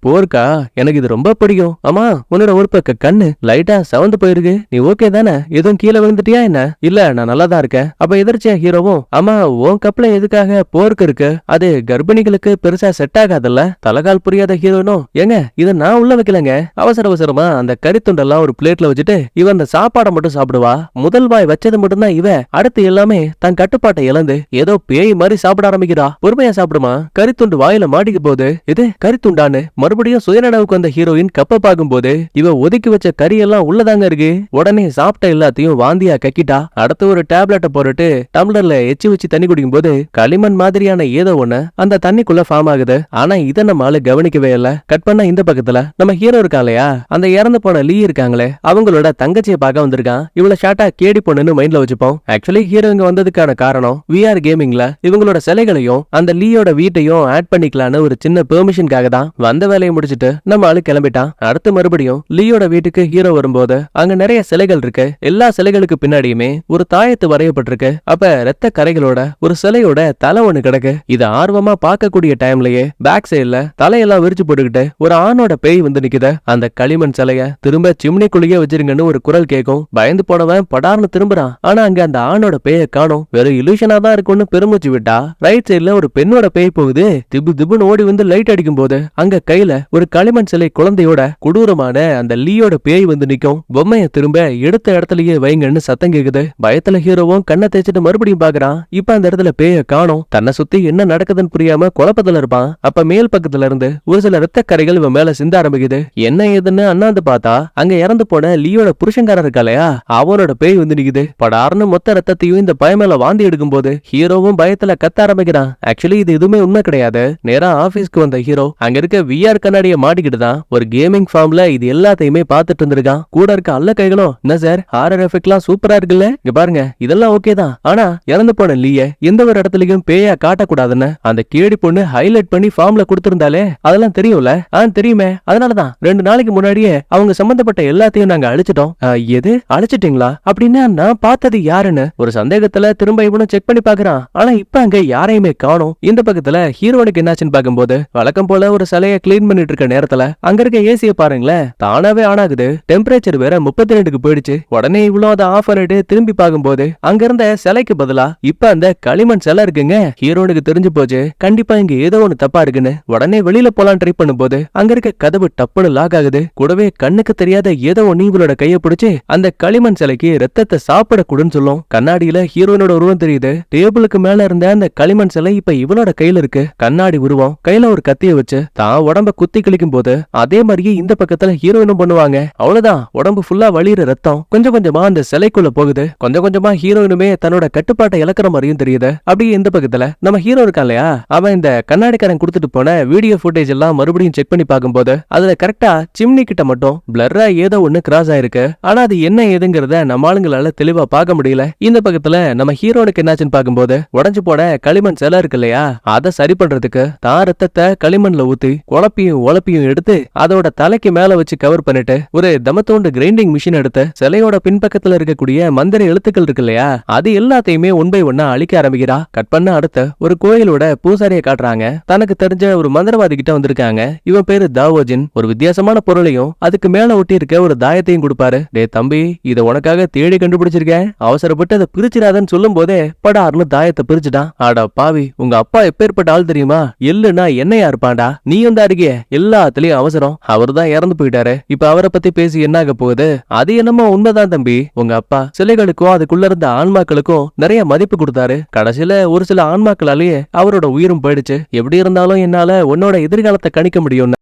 A: போர்க்கா, எனக்கு இது ரொம்ப பிடிக்கும். ஆமா, உன்னோட ஒரு பக்க கண்ணு லைட்டா சவந்து போயிருக்கு, நீ ஓகே தானே? எதுவும் கீழே விழுந்துட்டியா என்ன? இல்ல, நான் நல்லா தான் இருக்கேன். அப்ப எதிர்ச்சியா ஹீரோவும், ஆமா உன் கப்ல எதுக்காக போர்க்கு இருக்கு, அது கர்ப்பிணிகளுக்கு பெருசா செட் ஆகாதல்ல? தலகால் புரியாத ஹீரோனும், ஏங்க இத நான் உள்ள வைக்கலங்க, அவசர அவசரமா அந்த கறித்துண்டெல்லாம் ஒரு பிளேட்ல வச்சுட்டு இவன் அந்த சாப்பாடை மட்டும் சாப்பிடுவா. முதல் வாய் வச்சது மட்டும்தான் இவ, அடுத்து எல்லாமே தன் கட்டுப்பாட்டை இழந்து ஏதோ பேய் மாதிரி சாப்பிட ஆரம்பிக்கிறா. பொறுமையா சாப்பிடுமா, கறித்துண்டு வாயில மாட்டிக்க போது இது கறித்துண்டான்னு மறுபடியும் சுயநனவுக்கு வந்த ஹீரோயின் கப்ப பார்க்கும் போது இவ ஒதுக்கி வச்ச கறி எல்லாம் உள்ளதாங்க இருக்கு. உடனே சாப்பிட்ட எல்லாத்தையும் வாந்தியா கக்கிட்டா. அடுத்து ஒரு டேப்லெட்டை போட்டுட்டு டம்ளர்ல எச்சி வச்சு தண்ணி குடிக்கும் போது களிமண் மாதிரியான ஏதோ ஒண்ணு அந்த தண்ணிக்குள்ள ஃபார்ம் ஆகுது. ஆனா இதை நம்மால கவனிக்கவே இல்ல. கட் பண்ண இந்த பக்கத்துல நம்ம ஹீரோ இருக்கா இல்லையா, அந்த இறந்து போன லீ இருக்காங்களே, அவங்களோட தங்கச்சியை பார்க்க வந்திருக்கான். இவள ஷார்ட்டா கேடி பொண்ணுன்னு மைண்ட்ல வச்சுப்போம். ஆக்சுவலி ஹீரோ இங்க வந்ததுக்கான காரணம் விஆர் கேமிங்ல இவங்களோட சிலைகளையும் அந்த லீயோட வீட்டையும் ஆட் பண்ணிக்கலான்னு ஒரு சின்ன பெர்மிஷனுக்காக தான். வந்த வேலையை முடிச்சிட்டு நம்ம ஆளு கிளம்பிட்டான். அடுத்து மறுபடியும் லீயோட வீட்டுக்கு ஹீரோ வரும்போது அங்க நிறைய சிலைகள் இருக்கு. எல்லா சிலைகளுக்கு பின்னாடியுமே ஒரு தாயத்து வரையப்பட்டிருக்கு. அப்ப ரத்த கரைகளோட ஒரு சிலையோட தலை ஒண்ணு கிடக்கு. இது ஆர்வமா பார்க்கக்கூடிய டைம்லயே பேக் சைடுல தலையெல்லாம் விரிச்சு போட்டுக்கிட்டு ஒரு ஆணோட பேய் வந்து நிக்குது. அந்த களிமண் சிலைய திரும்ப சிம்னிக்குள்ளேயே வச்சிருங்கன்னு ஒரு குரல் கேட்கும். பயந்து போனவன் படார்னு திரும்புறான். ஆனா அங்க அந்த ஆணோட பேய காணோம். வெறும் இலூஷனா தான் இருக்கும்னு பெருமூச்சு விட்டா ரைட் சைடுல ஒரு பெண்ணோட பேய் போகுது. திபு திபுன்னு ஓடி வந்து லைட் அடிக்கும் போது அங்க கையில ஒரு களிமண் சிலை குழந்தையோட கொடூரமான அந்த லீயோட பேய் வந்து நிக்கும். பொம்மைய திரும்ப எடுத்த இடத்துலயே வைங்கன்னு சத்தம் கேக்குது. பயத்துல ஹீரோவும் கண்ணை தேய்ச்சிட்டு மறுபடியும் பாக்குறான். இப்ப அந்த இடத்துல பேய காணோம். தன்னை சுத்தி என்ன நடக்குதுன்னு புரியாம குழப்பத்துல இருப்பான். அப்ப மேல் பக்கத்துல இருந்து ஒரு சில ரத்த கரைகள் இவன் மேல சிந்த ஆரம்பிக்குது. என்ன ஏதுன்னு அண்ணாந்து பார்த்தா அங்க இறந்து போன லீயோட புருஷ ரேஷன்காரர் இருக்காளையா அவனோட பேய் வந்து நிக்குது. படார்னு மொத்த ரத்தத்தையும் இந்த பயமேல வாந்தி எடுக்கும் போது ஹீரோவும் பயத்துல கத்த ஆரம்பிக்கிறான். ஆக்சுவலி இது எதுவுமே உண்மை கிடையாது. நேரா ஆபீஸ்க்கு வந்த ஹீரோ அங்க இருக்க விஆர் கண்ணாடிய மாட்டிக்கிட்டு தான் ஒரு கேமிங் ஃபார்ம்ல இது எல்லாத்தையுமே பார்த்துட்டு இருந்திருக்கான். கூட இருக்க அல்ல கைகளும் என்ன சார் ஹாரர் எஃபெக்ட்லாம் சூப்பரா இருக்குல்ல, இங்க பாருங்க இதெல்லாம் ஓகே தான், ஆனா இறந்து போன லீய எந்த ஒரு இடத்துலயும் பேயா காட்டக்கூடாதுன்னு அந்த கேடி பொண்ணு ஹைலைட் பண்ணி ஃபார்ம்ல கொடுத்திருந்தாலே அதெல்லாம் தெரியும்ல. தெரியுமே, அதனாலதான் 2 நாளைக்கு முன்னாடியே அவங்க சம்பந்தப்பட்ட எல்லாத்தையும் நாங்க அழிச்சிட்டோம். எது அழிச்சிட்டீங்களா அப்படின்னா நான் பார்த்தது யாருன்னு ஒரு சந்தேகத்துல திரும்ப இவனும் செக் பண்ணி பாக்குறான். ஆனா இப்ப அங்க யாரையுமே காணோம். இந்த பக்கத்துல ஹீரோனுக்கு என்னாச்சுன்னு பாக்கும்போது வழக்கம் போல ஒரு சிலைய கிளீன் பண்ணிட்டு இருக்க நேரத்துல அங்க இருக்க ஏசிய பாருங்களேன் தானாவே ஆன் ஆகுது. டெம்பரேச்சர் வேற 32க்கு போயிடுச்சு. உடனே இவ்வளவு அதை ஆஃப் பண்ணிட்டு திரும்பி பார்க்கும்போது அங்க இருந்த சிலைக்கு பதிலா இப்ப அந்த களிமண் சிலை இருக்குங்க. ஹீரோனுக்கு தெரிஞ்சு போச்சு கண்டிப்பா இங்க ஏதோ ஒண்ணு தப்பா இருக்குன்னு. உடனே வெளியில போலாம் ட்ரை பண்ணும்போது அங்க இருக்க கதவு டப்புனு லாக் ஆகுது. கூடவே கண்ணுக்கு தெரியாத ஏதோ ஒண்ணு இவளோட கைய பிடிச்சு அந்த களிமண் சிலைக்கு ரத்தத்தை சாப்பிடக்கூடாதுன்னு சொல்லும். கண்ணாடியில ஹீரோனோட உருவம் தெரியுது. டேபிளுக்கு மேல இருந்த அந்த களிமண் சிலை இப்ப இவளோட கையில இருக்கு. கண்ணாடி உருவம் கையில ஒரு கத்திய வச்சு தான் உடம்ப குத்தி கிழிக்கும் போது அதே மாதிரியே இந்த பக்கத்துல ஹீரோயினும் பண்ணுவாங்க. அவ்வளவுதான், உடம்பு ஃபுல்லா வலியுற ரத்தம் கொஞ்சம் கொஞ்சமா அந்த சிலைக்குள்ள போகுது. கொஞ்சம் கொஞ்சமா ஹீரோயினுமே தன்னோட கட்டுப்பாட்டை இழக்கிற மாதிரியும் தெரியுது. அப்படியே இந்த பக்கத்துல நம்ம ஹீரோ இருக்கான் இல்லையா, அவன் இந்த கண்ணாடிக்காரன் கொடுத்துட்டு போன வீடியோ ஃபுட்டேஜ் எல்லாம் மறுபடியும் செக் பண்ணி பார்க்கும்போது அதுல கரெக்டா சிம்னி கிட்ட மட்டும் பிளர்ரா ஏதோ ஒண்ணு கிராஸ் ஆயிருக்கு. ஆனா அது என்ன ஏதுங்கிறத நம்ம ஆளுங்களால தெளிவா பார்க்க முடியல. இந்த பக்கத்துல நம்ம ஹீரோனுக்கு என்னாச்சுன்னு பார்க்கும்போது உடஞ்சு போன களிமண் சிலை இருக்கு இல்லையா, அதை சரி பண்றதுக்கு தான் ரத்தத்தை களிமண்ல ஊத்தி குழப்பியும் உழப்பியும் எடுத்து அதோட தலைக்கு மேல வச்சு கவர் பண்ணிட்டு ஒரு தமத்தோண்டு கிரைண்டிங் மிஷின் எடுத்து சிலையோட பின்பக்கத்துல இருக்கக்கூடிய மந்திர எழுத்துக்கள் இருக்கு இல்லையா அது எல்லாத்தையுமே ஒன் பை ஒன்னா அழிக்க ஆரம்பிக்கிறா. கட் பண்ண அடுத்த ஒரு கோயிலோட பூசாரியை காட்டுறாங்க. தனக்கு தெரிஞ்ச ஒரு மந்திரவாதி கிட்ட வந்திருக்காங்க. இவன் பேரு தாவோஜின். ஒரு வித்தியாசமான பொருளையும் அதுக்கு மேல ஒட்டி இருக்க ஒரு தாயத்தையும் கொடுப்பாரு. டே தம்பி, இத உனக்காக தேடி கண்டுபிடிச்சிருக்கேன், அவசரப்பட்டு அதை பிரிச்சிடாதன்னு சொல்லும் போதே படார்னு தாயத்தை பிரிச்சுட்டான். ஆடா பாவி, உங்க அப்பா எப்பேற்பட்ட ஆள் தெரியுமா, எள்ளுனா என்னையா இருப்பான்டா, நீயும் தான் இருக்கிய எல்லாத்துலயும் அவசரம். அவர் தான் இறந்து போயிட்டாரு. இப்ப அவரை பத்தி பேசி என்ன ஆக போகுது? அது என்னமோ உண்மைதான் தம்பி, உங்க அப்பா சிலைகளுக்கும் அதுக்குள்ள இருந்த ஆன்மாக்களுக்கும் நிறைய மதிப்பு கொடுத்தாரு. கடைசியில ஒரு சில ஆன்மாக்களாலேயே அவரோட உயிரும் போயிடுச்சு. எப்படி இருந்தாலும் என்னால உன்னோட எதிர்காலத்தை கணிக்க முடியும்.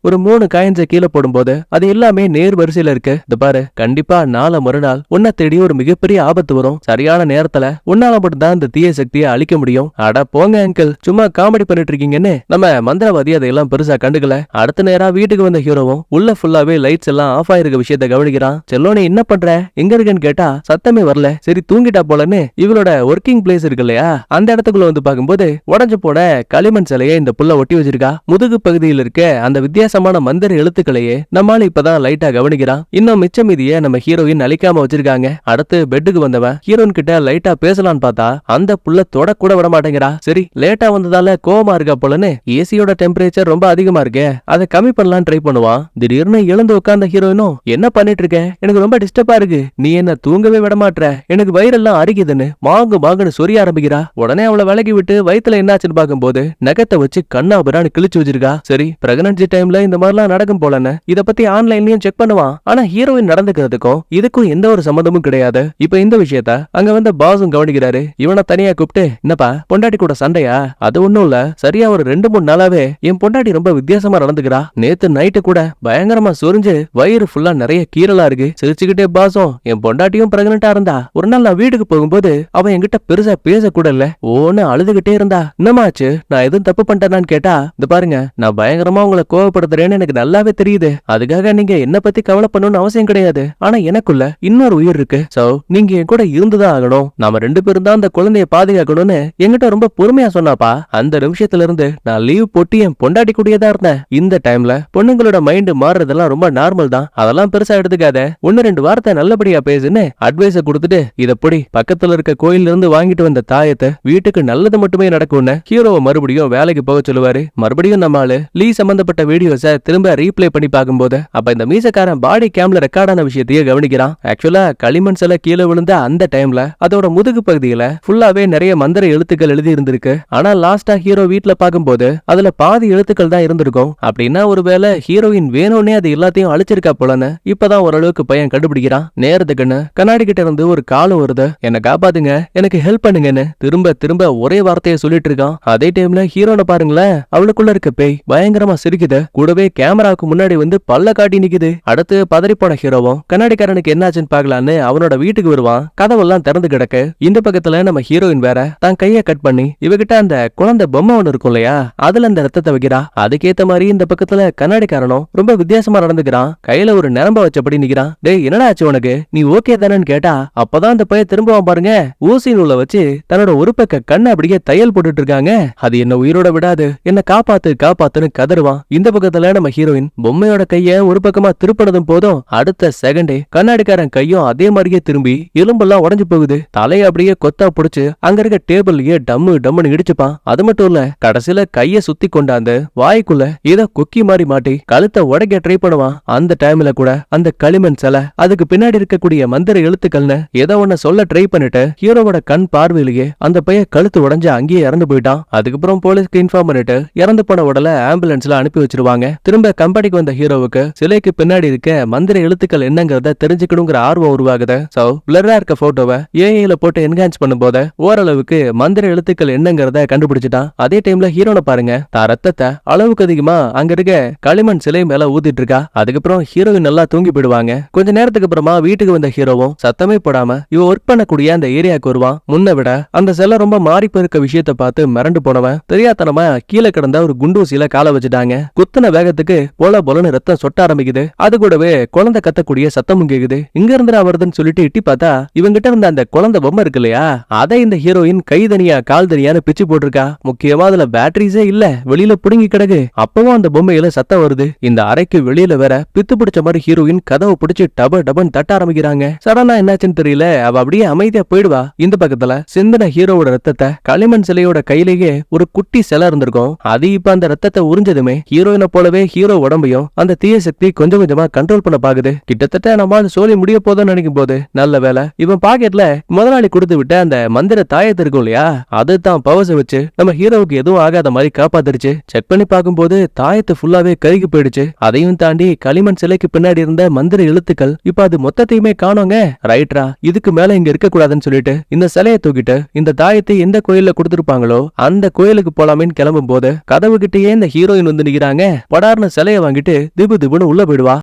A: ஒரு 3 காயின்ஸை கீழே போடும்போது அது எல்லாமே நேர் வரிசையில இருக்கு. இது பாரு, கண்டிப்பா நாளை மறுநாள் உன்னை தேடி ஒரு மிகப்பெரிய ஆபத்து வரும். சரியான நேரத்துல உன்னால மட்டும்தான் இந்த தீய சக்தியை அழிக்க முடியும். அட போங்க அங்கிள், சும்மா காமெடி பண்ணிட்டு இருக்கீங்கன்னு நம்ம மந்திரவாதி அதையெல்லாம் பெருசா கண்டுக்கல. அடுத்த நேரா வீட்டுக்கு வந்த ஹீரோவும் உள்ள ஃபுல்லாவே லைட்ஸ் எல்லாம் ஆஃப் ஆயிருக்க விஷயத்த கவனிக்கிறான். செல்லோனே என்ன பண்ற, எங்க இருக்கேன்னு கேட்டா சத்தமே வரல. சரி தூங்கிட்டா போலன்னு இவளோட ஒர்க்கிங் பிளேஸ் இருக்கு இல்லையா அந்த இடத்துக்குள்ள வந்து பார்க்கும்போது உடஞ்சு போன களிமண் சிலையை இந்த புள்ள ஒட்டி வச்சிருக்கா. முதுகு பகுதியில் இருக்க அந்த வித்தியாசமான மந்திர எழுத்துக்களையே நம்மால இப்பதான் லைட்டா கவனிக்கிறான். இன்னும் மிச்ச மீதிய நம்ம ஹீரோயின் அழிக்காம வச்சிருக்காங்க. அடுத்து பெட்டுக்கு வந்தவன் ஹீரோயின் கிட்ட லைட்டா பேசலான்னு பார்த்தா அந்த புள்ள தொட கூட விட மாட்டேங்கிறா. சரி லேட்டா வந்ததால கோவமா இருக்கா போலன்னு ஏசியோட டெம்பரேச்சர் ரொம்ப அதிகமா இருக்கே அதை கம்மி பண்ணலான்னு ட்ரை பண்ணுவான். திடீர்னு எழுந்து உட்கார்ந்த ஹீரோயினும் என்ன பண்ணிட்டு இருக்க, எனக்கு ரொம்ப டிஸ்டர்பா இருக்கு, நீ என்ன தூங்கவே விட மாட்ற, எனக்கு வயிறெல்லாம் அரிக்குதுன்னு மாங்குன்னு சொரிய ஆரம்பிக்கிறா. உடனே அவளை விலகி விட்டு வயித்துல என்னாச்சுன்னு பார்க்கும்போது நகத்தை வச்சு கண்ணாபுரான்னு கிழிச்சு வச்சிருக்கா. சரி பிரெக்னன்சி டைம்ல இந்த மாதிரிலாம் நடக்கும் போலன்னு இத பத்தி ஆன்லைன்லயும் செக் பண்ணுவான். ஆனா ஹீரோயின் நடந்துக்கிறதுக்கும் இதுக்கும் எந்த ஒரு சம்மந்தமும் கிடையாது. இப்ப இந்த விஷயத்த அங்க வந்த பாஸும் கவனிக்கிறாரு. இவனை தனியா கூப்பிட்டு, என்னப்பா பொண்டாட்டி கூட சண்டையா? அது ஒண்ணும் இல்ல, சரியா ஒரு 2-3 நாளாவே என் பொண்டாட்டி ரொம்ப வித்தியாசமா நடந்துக்கிறா. நேத்து நைட்டு கூட பயங்கரமா சொரிஞ்சு வயிறு ஃபுல்லா நிறைய கீரலா இருக்கு. சிரிச்சுக்கிட்டே பாஸும், என் பொண்டாட்டியும் பிரெக்னண்டா இருந்தா ஒரு நாள் நான் வீட்டுக்கு போகும்போது அவன் என்கிட்ட பெருசா பேச கூட இல்ல, ஓன்னு அழுதுகிட்டே இருந்தா. என்னமாச்சு, நான் எதுவும் தப்பு பண்ணிட்டேனான்னு கேட்டா, இந்த பாருங்க நான் பயங்கரமா உங்களை கோவப்படுத்துறேன்னு எனக்கு நல்லாவே தெரியுது, அதுக்காக நீங்க என்ன பத்தி கவலை பண்ணணும்னு அவசியம் கிடையாது. ஆனா எனக்குள்ள இன்னொரு உயிர் இருக்கு, சோ நீங்க என் கூட இருந்துதான் ஆகணும், நாம 2 பேரும் தான் அந்த குழந்தைய பாதுகாக்கணும்னு என்கிட்ட ரொம்ப பொறுமையா சொன்னாப்பா. அந்த நிமிஷத்துல இருந்து நான் லீவ் போட்டு என் பொண்டாட்டி கூடயேதான் இருந்தேன். இந்த டைம்ல பொண்ணுங்களோட மைண்ட் மாறுறதெல்லாம் ரொம்ப நார்மல் தான், அதெல்லாம் பெருசா எடுத்துக்காத, 1-2 வார்த்தை நல்லபடியா பேசுன்னு அட்வைஸ கொடுத்துட்டு இதப்படி பக்கத்துல இருக்க கோயில்ல இருந்து வாங்கிட்டு வந்த தாயத்தை வீட்டுக்கு நல்லது மட்டுமே நடக்கும்னு ஹீரோவை மறுபடியும் வேலைக்கு போக சொல்லுவாரு. மறுபடியும் நம்ம ஆளு லீ சம்பந்தப்பட்ட வீடியோஸை திரும்ப ரீப்ளே பண்ணி பார்க்கும்போது அப்ப இந்த மீசக்காரன் பாடி கேம்ல ரெக்கார்டான விஷயத்தையே கவனிக்கிறான். ஆக்சுவலா களிமண் சிலை கீழே விழுந்த அந்த டைம்ல அதோட முதுகு பகுதியில ஃபுல்லாவே நிறைய மந்திர எழுத்துக்கள் எழுதி இருந்திருக்கு. ஆனா லாஸ்டா ஹீரோ வீட்ல பார்க்கும்போது அதுல பாதி எழுத்துக்கள் தான் இருந்திருக்கும். அப்படின்னா ஒருவேளை ஹீரோயின் வேணும்னே அது எல்லாத்தையும் அழிச்சிருக்கா போலன்னு இப்பதான் ஓரளவுக்கு பையன் கண்டுபிடிக்கிறான். நேரத்துக்குன்னு கண்ணாடி கிட்ட இருந்து ஒரு காலம் வருது, என்ன காப்பாத்துங்க, எனக்கு ஹெல்ப் பண்ணுங்கன்னு திரும்ப திரும்ப ஒரே வார்த்தையை சொல்லிட்டு இருக்கான். அதே டைம்ல ஹீரோனை பாருங்களேன், அவளுக்குள்ள இருக்க பேய் பயங்கரமா சிரிக்குது. கூடவே கேமராவுக்கு முன்னாடி வந்து பல்ல காட்டி நிக்குது. அடுத்து பதறி போன ஹீரோவும் கண்ணாடிக்காரனுக்கு என்னாச்சுன்னு பாக்கலான்னு அவனோட வீட்டுக்கு வருவான். கதவெல்லாம் திறந்து கிடக்கு. இந்த பக்கத்துல நம்ம ஹீரோயின் வேற தான் கைய கட் பண்ணி இவகிட்ட அந்த குழந்தை பொம்மை ஒண்ணு இருக்கும் இல்லையா, அதுல அந்த ரத்தத்தை வைக்கிறா. அதுக்கேத்த மாதிரி இந்த பக்கத்துல கண்ணாடிக்காரனும் ரொம்ப வித்தியாசமா நடந்துக்கிறான். கையில ஒரு நரம்ப வச்சபடி நிக்கிறான். டேய் என்னடா ஆச்சு உனக்கு, நீ ஓகே தானேன்னு கேட்டா அப்பதான் அந்த பையன் திரும்பவும் பாருங்க ஊசி நூலை வச்சு தன்னோட ஒரு பக்க கண்ணை அப்படியே தையல் போட்டுட்டு இருக்காங்க. அது என்ன உயிரோட விடாது, என்ன காப்பாத்து காப்பாத்துன்னு கதறுவான். இந்த பக்கத்துல நம்ம ஹீரோயின் பொம்மையோட கைய ஒரு பக்கமா திருப்பினதும் போதும் அடுத்த செகண்டே கண்ணாடிக்காரன் கையும் அதே மாதிரியே திரும்பி எலும்பெல்லாம் உடைஞ்சு போகுது. தலையை அப்படியே கொத்தா புடிச்சு அங்க இருக்க டேபிள்லயே டம்மு டம்முன்னு இடிச்சுப்பான். அது மட்டும் இல்ல கடைசியில கைய சுத்தி கொண்டாந்து வாய்க்குள்ள ஏதோ கொக்கி மாதிரி மாட்டி கழுத்தை உடைக்க ட்ரை பண்ணுவான். அந்த டைம்ல கூட அந்த களிமண் சிலை அதுக்கு பின்னாடி இருக்கக்கூடிய மந்திர எழுத்துக்கள்னு ஏதோ ஒண்ணு சொல்ல ட்ரை பண்ணிட்டு ஹீரோவோட கண் பார்வையிலேயே அந்த பையன் கழுத்து உடைஞ்சு அங்கேயே இறந்து போயிட்டான். அதுக்கப்புறம் போலீஸ்க்கு இன்ஃபார்ம் பண்ணிட்டு இறந்து போன உடலை ஆம்புலன்ஸ்ல அனுப்பி வச்சிருவாங்க. திரும்ப கம்பெனிக்கு வந்த ஹீரோவுக்கு சிலைக்கு பின்னாடி இருக்க மந்திர எழுத்துக்கள் என்னங்கறத தெரிஞ்சுக்கணுங்கிற ஆர்வம் உருவாகுது. சோ பிளரா இருக்க போட்டோவை ஏஐல போட்டு என்ஹான்ஸ் பண்ணும்போது ஓரளவுக்கு மந்திர எழுத்துக்கள் என்னங்கறத கண்டுபிடிச்சிட்டான். அதே டைம்ல ஹீரோனை பாருங்க தான் ரத்தத்தை அளவுக்கு அதிகமா அங்க இருக்க களிமண் சிலை மேல ஊத்திட்டு இருக்கா. அதுக்கப்புறம் ஹீரோயின் நல்லா தூங்கி போயிடுவாங்க. கொஞ்ச நேரத்துக்கு அப்புறமா வீட்டுக்கு வந்த ஹீரோவும் சத்தமே போடாம இவ ஒர்க் பண்ணக்கூடிய அந்த ஏரியாவுக்கு வருவான். முன்ன விட அந்த சிலை ரொம்ப மாறி போயிருக்க விஷயத்த பார்த்து மிரண்டு போனவன் தெரியாதனமா கீழே கிடந்த ஒரு குண்டூசியில கால வச்சுட்டாங்க. குத்துன வேகத்துக்கு போல போலன்னு ரத்தம் சொட்ட ஆரம்பிக்குது. அது கூடவே குழந்தை கத்தக்கூடிய சத்தமும் கேக்குது. இங்க இருந்து வருதுன்னு சொல்லிட்டு இட்டி பார்த்தா இவங்கிட்ட இருந்த அந்த குழந்தை பொம்மை இருக்கு இல்லையா, அதை இந்த ஹீரோயின் கை தனியா கால் தனியான்னு பிச்சு போட்டிருக்கா. முக்கியமா அதுல பேட்டரிஸே இல்ல, வெளியில புடுங்கி கிடக்கு. அப்பவும் அந்த பொம்மையில சத்தம் வருது. இந்த அறைக்கு வெளியில வேற பித்து பிடிச்ச மாதிரி ஹீரோயின் கதவை பிடிச்சு டப டபன் தட்ட ஆரம்பிக்கிறாங்க. சடனா என்னாச்சுன்னு தெரியல, அவ அப்படியே அமைதியா போயிடுவா. இந்த பக்கத்துல சிந்தன ஹீரோவோட ரத்தத்தை களிமண் சிலையோட கையிலேயே ஒரு குட்டி சிலை இருந்திருக்கும். அது இப்ப அந்த ரத்தத்தை உறிஞ்சதுமே ஹீரோயினை போலவே ஹீரோ உடம்பையும் அந்த தீய சக்தி கொஞ்சம் கொஞ்சமா கண்ட்ரோல் பண்ண பாக்குது. கிட்டத்தட்ட நம்மால சோலி முடிய போதும்னு நினைக்கும் போது நல்ல வேலை இவன் பாக்கெட்ல முதலாளி கொடுத்து விட்ட அந்த மந்திர தாயத்து இருக்கும் இல்லையா, அதுதான் பவர்ஸ் வச்சு நம்ம ஹீரோவுக்கு எதுவும் ஆகாத மாதிரி காப்பாத்திருச்சு. செக் பண்ணி பார்க்கும்போது தாயத்து ஃபுல்லாவே கருகி போயிடுச்சு. அதையும் தாண்டி களிமண் சிலைக்கு பின்னாடி இருந்த மந்திர எழுத்துக்கள் இப்ப அது மொத்தத்தையுமே காணோங்க. ரைட்ரா, இதுக்கு மேல இங்க இருக்க கூடாதுன்னு சொல்லிட்டு இந்த சிலையை தூக்கிட்டு இந்த தாயத்தை எந்த கோயில்ல கொடுத்திருப்பாங்களோ அந்த கோயிலுக்கு போலாமேன்னு கிளம்பும் போது கதவு கிட்டேயே இந்த ஹீரோயின் வந்து நிக்கிறாங்க. படார்னு சிலையை வாங்கிட்டு திபு திபுன்னு உள்ள போயிடுவா.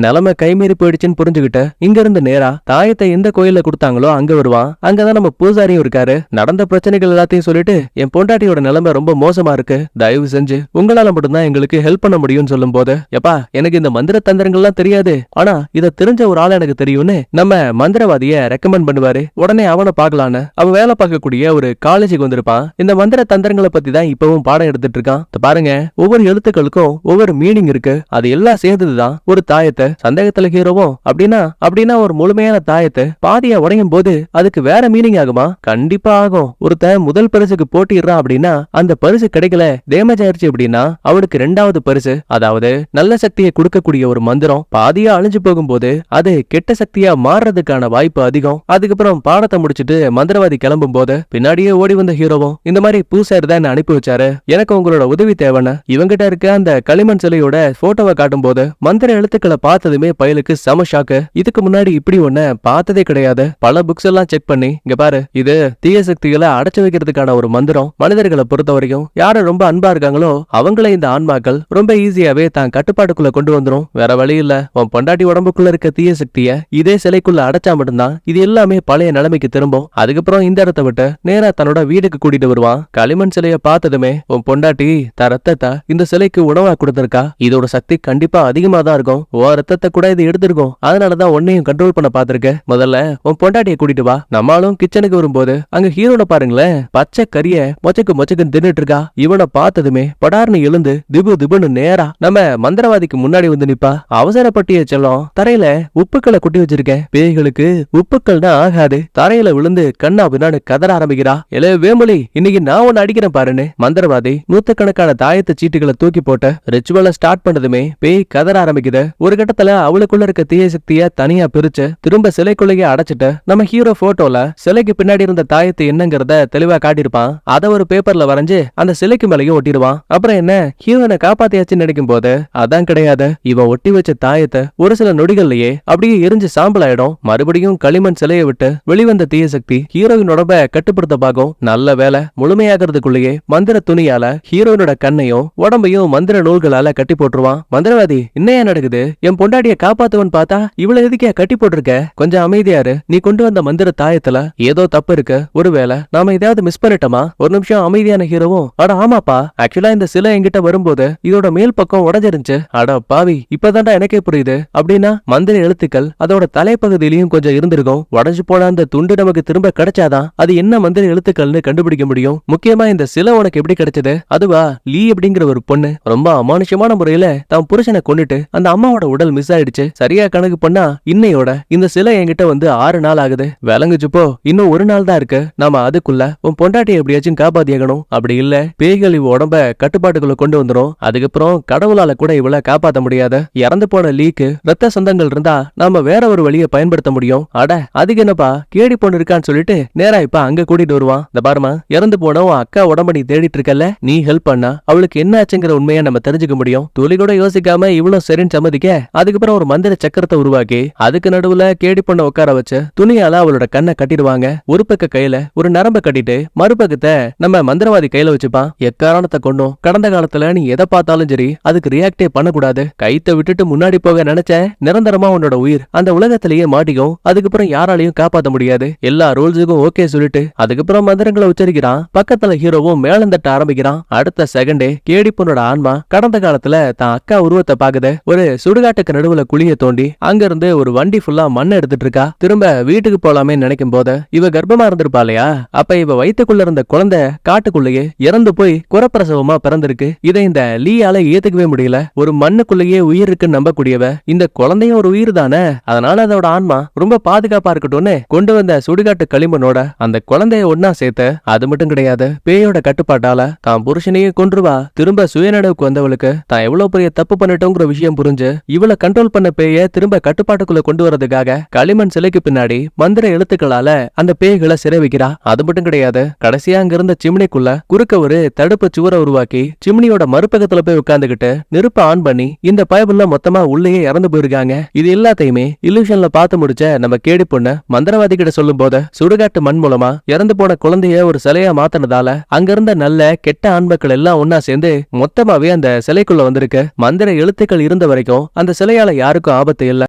A: நிலைமை கைமீறி போயிடுச்சுன்னு புரிஞ்சுக்கிட்டு இங்க இருந்து நேரா தாயத்தை எந்த கோயில்ல கொடுத்தாங்களோ அங்க வருவான். அங்கதான் நம்ம பூசாரியும் இருக்காரு. நடந்த பிரச்சனைகள் எல்லாத்தையும் சொல்லிட்டு என் பொண்டாட்டியோட நிலைமை ரொம்ப மோசமா இருக்கு, தயவு செஞ்சு உங்களால மட்டும்தான் எங்களுக்கு ஹெல்ப் பண்ண முடியும்னு சொல்லும் போது, எப்பா எனக்கு இந்த மந்திர தந்திரங்கள்லாம் தெரியாது, ஆனா இத தெரிஞ்ச ஒரு ஆள் எனக்கு தெரியும்னு நம்ம மந்திரவாதிய ரெக்கமெண்ட் பண்ணுவாரு. உடனே அவனை பாக்கலான்னு அவன் வேலை பார்க்கக்கூடிய ஒரு காலேஜுக்கு வந்திருப்பான். இந்த மந்திர தந்திரங்களை பத்தி தான் இப்பவும் பாடம் எடுத்துட்டு இருக்கான். பாருங்க, ஒவ்வொரு எழுத்துக்களுக்கும் ஒவ்வொரு மீனிங் இருக்கு. அது எல்லாம் சேர்ந்ததுதான் ஒரு தாயத்தை. சந்தேகத்துல ஹீரோவும் அப்படின்னா ஒரு முழுமையான தாயத்தை பாதியா உடையும் போது அதுக்கு வேற மீனிங் ஆகுமா? கண்டிப்பா ஆகும். ஒருத்தன் முதல் பரிசுக்கு போட்டிடுறான் அப்படின்னா அந்த பரிசு கிடைக்கல, டேமேஜ் ஆயிருச்சு அப்படின்னா அவனுக்கு ரெண்டாவது பரிசு, அதாவது நல்ல சக்தியை கொடுக்கக்கூடிய ஒரு மந்திரம் பாதியா அழிஞ்சு போகும்போது அது கெட்ட சக்தியா மாறுறதுக்கான வாய்ப்பு அதிகம். அதுக்கப்புறம் பாடத்தை முடிச்சிட்டு மந்திரவாதி கிளம்பும் போது பின்னாடியே ஓடி வந்த ஹீரோவும் இந்த மாதிரி பூசாரி தான் அனுப்பி வச்சாரு, எனக்கு உங்களோட உதவி தேவைன்னு இவங்கிட்ட இருக்க அந்த களிமண் சிலையோட போட்டோவை காட்டும் போது மந்திர எழுத்துக்களை பார்த்ததுமே பயலுக்கு செம ஷாக்கு. இதுக்கு முன்னாடி இப்படி ஒண்ணு பார்த்ததே கிடையாது. பல புக்ஸ் எல்லாம் செக் பண்ணி இங்க பாரு, இது தீய சக்திகளை அடைச்சு வைக்கிறதுக்கான ஒரு மந்திரம். மனிதர்களை பொறுத்த வரைக்கும் யாரு ரொம்ப அன்பா இருக்காங்களோ அவங்கள இந்த ஆன்மாக்கள் ரொம்ப ஈஸியாவே தான் கட்டுப்பாட்டுக்குள்ள கொண்டு வந்துரும். வேற வழி இல்ல. உன் பொண்டாட்டி உடம்புக்குள்ள இருக்க தீய சக்திய இதே சிலைக்குள்ள அடைச்சா மட்டும்தான் இது எல்லாமே பழைய நிலைமைக்கு திரும்பும். அதுக்கப்புறம் இந்த இடத்தை விட்டு நேரா தன்னோட வீட்டுக்கு கூட்டிட்டு வருவான். களிமண் சிலைய பார்த்ததுமே உன் பொண்டாட்டி த ரத்தத்தை இந்த சிலைக்கு உணவா கொடுத்திருக்கா, இதோட சக்தி கண்டிப்பா அதிகமா தான் இருக்கும், ரத்தத்தை கூட இது எடுத்திருக்கும், அதனாலதான் உன்னையும் கண்ட்ரோல் பண்ண பாத்திருக்க. முதல்ல உன் பொண்டாட்டியை கூட்டிட்டு வா. நம்மளும் கிச்சனுக்கு வரும்போது அங்க ஹீரோனை பாருங்களேன், பச்சை கறிய மொச்சக்கு தின்னுட்டு இருக்கா. இவனை பார்த்ததுமே படார்னு எழுந்து திபு திபுன்னு நேரா நம்ம மந்திரவாதிக்கு முன்னாடி வந்து நிப்பா. அவசரப்பட்டிய செல்லம், தரையில உப்புக்களை கொட்டி வச்சிருக்கேன், பேய்களுக்கு உப்புக்கள்னா ஆகாது. தரையில விழுந்து கண்ணா பின்னான்னு கதற ஆரம்பிக்கிறா. எலே வேமொழி, இன்னைக்கு நான் உன்னை அடிக்கிறேன் பாருன்னு மந்திரவாதி நூத்துக்கணக்கான தாயத்து சீட்டுகளை தூக்கி போட்ட ரிச்சுவலை ஸ்டார்ட் பண்ணதுமே பேய் கதற ஆரம்பிக்குது. ஒரு கட்டத்துல அவளுக்குள்ள இருக்க தீய சக்திய தனியா பிரிச்சு திரும்ப சிலைக்குள்ளேயே அடைச்சிட்டு நம்ம ஹீரோ போட்டோல சிலைக்கு பின்னாடி இருந்த தாயத்து என்னங்கறத தெளிவா காட்டியிருப்பான். அத ஒரு பேப்பர்ல வரைஞ்சு அந்த சிலைக்கு மேலேயும் ஒட்டிடுவான். அப்புறம் என்ன, ஹீரோனை காப்பாத்தியாச்சுன்னு நினைக்கும் போது அதான் கிடையாது. இவன் ஒட்டி வச்ச தாயத்தை ஒரு சில நொடிகள்லயே அப்படியே எரிஞ்சு சாம்பல் ஆயிடும். மறுபடியும் களிமண் சிலையை விட்டு வெளிவந்த தீய சக்தி ஹீரோயின் உடம்ப கட்டுப்படுத்த பாக்கும். நல்ல வேலை, முழுமையாகிறதுக்குள்ளேயே மந்திர துணியால ஹீரோயினோட கண்ணையும் உடம்பையும் மந்திர நூல்களால கட்டி போட்டுருவான். மந்திரவாதி, என்னையா நடக்குது? என் பொண்டாட்டிய காப்பாத்துவன்னு பார்த்தா இவ்வளவு எதுக்கே கட்டி போட்டிருக்க? கொஞ்சம் அமைதியாரு. நீ கொண்டு வந்த மந்திர தாயத்துல ஏதோ தப்பு இருக்கு. ஒருவேளை நாம ஏதாவது மிஸ் பண்ணிட்டோமா? ஒரு நிமிஷம் அமைதியான ஹீரோவும், அட ஆமாப்பா, ஆக்சுவலா இந்த சிலை என்கிட்ட வரும்போது இதோட மேல் பக்கம் உடஞ்சிருந்துச்சு. அட பாவி, இப்பதான்டா எனக்கே புரியுது. அப்படின்னா மந்திர எழுத்துக்கள் அதோட தலைப்பகுதியிலையும் கொஞ்சம் இருந்திருக்கும். உடஞ்சு போன அந்த துண்டு நமக்கு திரும்ப கிடைச்சாதான் அது என்ன மந்திர எழுத்துக்கள்னு கண்டுபிடிக்க முடியும். முக்கியமா இந்த சிலை உனக்கு எப்படி கிடைச்சது? அதுவா, லீ அப்படிங்கிற ஒரு பொண்ணு ரொம்ப அமானுஷமான முறையில தான் புருஷனை கொண்டுட்டு அந்த அம்மாவோட உடல் மிஸ் ஆயிடுச்சு. சரியா கணக்கு பண்ணா இன்னையோட இந்த சிலை என்கிட்ட வந்து 6 நாள் ஆகுது. விளங்குச்சு போ, இன்னும் 1 நாள் தான் இருக்கு. நாம அதுக்குள்ள உன் பொண்டாட்டியை எப்படியாச்சும் காப்பாத்தியாகணும். அப்படி இல்ல பேய்கள் இவ உடம்ப கட்டுப்பாட்டுக்குள்ள கொண்டு வந்துரும். அதுக்கப்புறம் கடவுளால கூட இவளை காப்பாத்த முடியாது. இறந்து போன லீக்கு ரத்த சொந்தங்கள் இருந்தா நாம வேற ஒரு வழியை பயன்படுத்த முடியும். அட அதுக்கு என்னப்பா, கேடி பொண்ணு இருக்கான்னு சொல்லிட்டு நேரா இப்ப அங்க கூட்டிட்டு வருவான். இந்த பாருமா, இறந்து போன உன் அக்கா உடம்ப நீ தேடிட்டு இருக்கல, நீ ஹெல்ப் பண்ணா அவளுக்கு என்ன ஆச்சுங்கிற உண்மையை நம்ம தெரிஞ்சுக்க முடியும். துளி கூட யோசிக்காம இவ்வளவு சரின்னு சம்மதிக்க அதுக்கப்புறம் ஒரு மந்திர சக்கரத்தை உருவாக்கி அதுக்கு நடுவுல கேடி பொண்ண உட்கார வச்சு துணியால அவளோட கண்ணை கட்டிடுவாங்க. ஒரு பக்க கையில ஒரு நரம்ப கட்டிட்டு மறுபக்கத்தை நம்ம மந்திரவாதி கையில வச்சுப்பான். எக்காரணத்தை கொண்டும் கடந்த காலத்துல நீ எதை பார்த்தாலும் சரி அதுக்கு ரியாக்டே பண்ணக்கூடாது. கைத்தை விட்டுட்டு முன்னாடி போக நினைச்ச நிரந்தரமா உன்னோட உயிர் அந்த உலகத்திலேயே மாட்டிக்கும். அதுக்கப்புறம் யாராலையும் காப்பாத்த முடியாது. எல்லா ரூல்ஸுக்கும் ஓகே சொல்லிட்டு அதுக்கப்புறம் மந்திரங்களை உச்சரிக்கிறான். பக்கத்துல ஹீரோவும் மேளம் தட்ட ஆரம்பிக்கிறான். அடுத்த செகண்டே கேடி பொண்ணோட ஆன்மா கடந்த காலத்துல தான் அக்கா உருவத்தை பாக்குது. ஒரு சுடுகாட்டுக்கு நடுவுல குழிய தோண்டி அங்க இருந்து ஒரு வண்டி ஃபுல்லா மண் எடுத்துட்டு இருக்கா. திரும்ப வீட்டுக்கு போலாமே நினைக்கும் போது இவ கர்ப்பமா இருந்திருப்பாளையா, அப்ப இவ வயிற்றுக்குள்ள இருந்த குழந்தை காட்டுக்குள்ளேயே இறந்து போய் குறப்பிரசவமா பிறந்திருக்கு. இதை இந்த லீயால ஏத்துக்கவே முடியல. ஒரு மண்ணுக்குள்ளேயே உயிர் இருக்குன்னு நம்பக்கூடியவ இந்த குழந்தையும் ஒரு உயிர் தானே, அதனால அதோட ஆன்மா ரொம்ப பாதுகாப்பா இருக்கட்டும்னு கொண்டு வந்த சுடுகாட்டு களிமண்ணோட அந்த குழந்தைய ஒன்னா சேர்த்து. அது மட்டும் கிடையாது, பேயோட கட்டுப்பாட்டால தான் புருஷனையே கொன்றுவா. திரும்ப சுயநடவுக்கு வந்தவளுக்கு தான் எவ்வளவு பெரிய தப்பு பண்ணிட்டோங்கிற விஷயம் புரிஞ்சு இவளை கண்ட்ரோல் பண்ண பேய திரும்ப கட்டுப்பாட்டுக்குள்ள கொண்டு வரதுக்காக களிமண் சிலைக்கு பின்னாடி மந்திர எழுத்துக்களால அந்த பேய்களை சிறை வைக்கிறா. அது மட்டும் கிடையாது, கடைசியா அங்க இருந்த சிம்னிக்குள்ள குறுக்க ஒரு தடுப்பு சுவரை உருவாக்கி சிம்னியோட மறுபக்கத்துல போய் உட்கார்ந்துகிட்டு நெருப்ப ஆன் பண்ணி இந்த பயபுள்ள மொத்தமா உள்ளேயே இறந்து போயிருக்காங்க. இது எல்லாத்தையுமே இல்லூஷன்ல பார்த்து முடிச்ச நம்ம கேடி பொண்ணு மந்திரவாதி கிட்ட சொல்லும் போது சுடுகாட்டு மண் மூலமா இறந்து போன குழந்தைய ஒரு சிலையா மாத்தினதால அங்க இருந்த நல்ல கெட்ட ஆன்மக்கள் எல்லாம் ஒன்னா சேர்ந்து மொத்தமாவே அந்த சிலைக்குள்ள வந்திருக்கு. மந்திர எழுத்துக்கள் இருந்த வரைக்கும் அந்த சிலையால யாருக்கும் ஆபத்து இல்ல.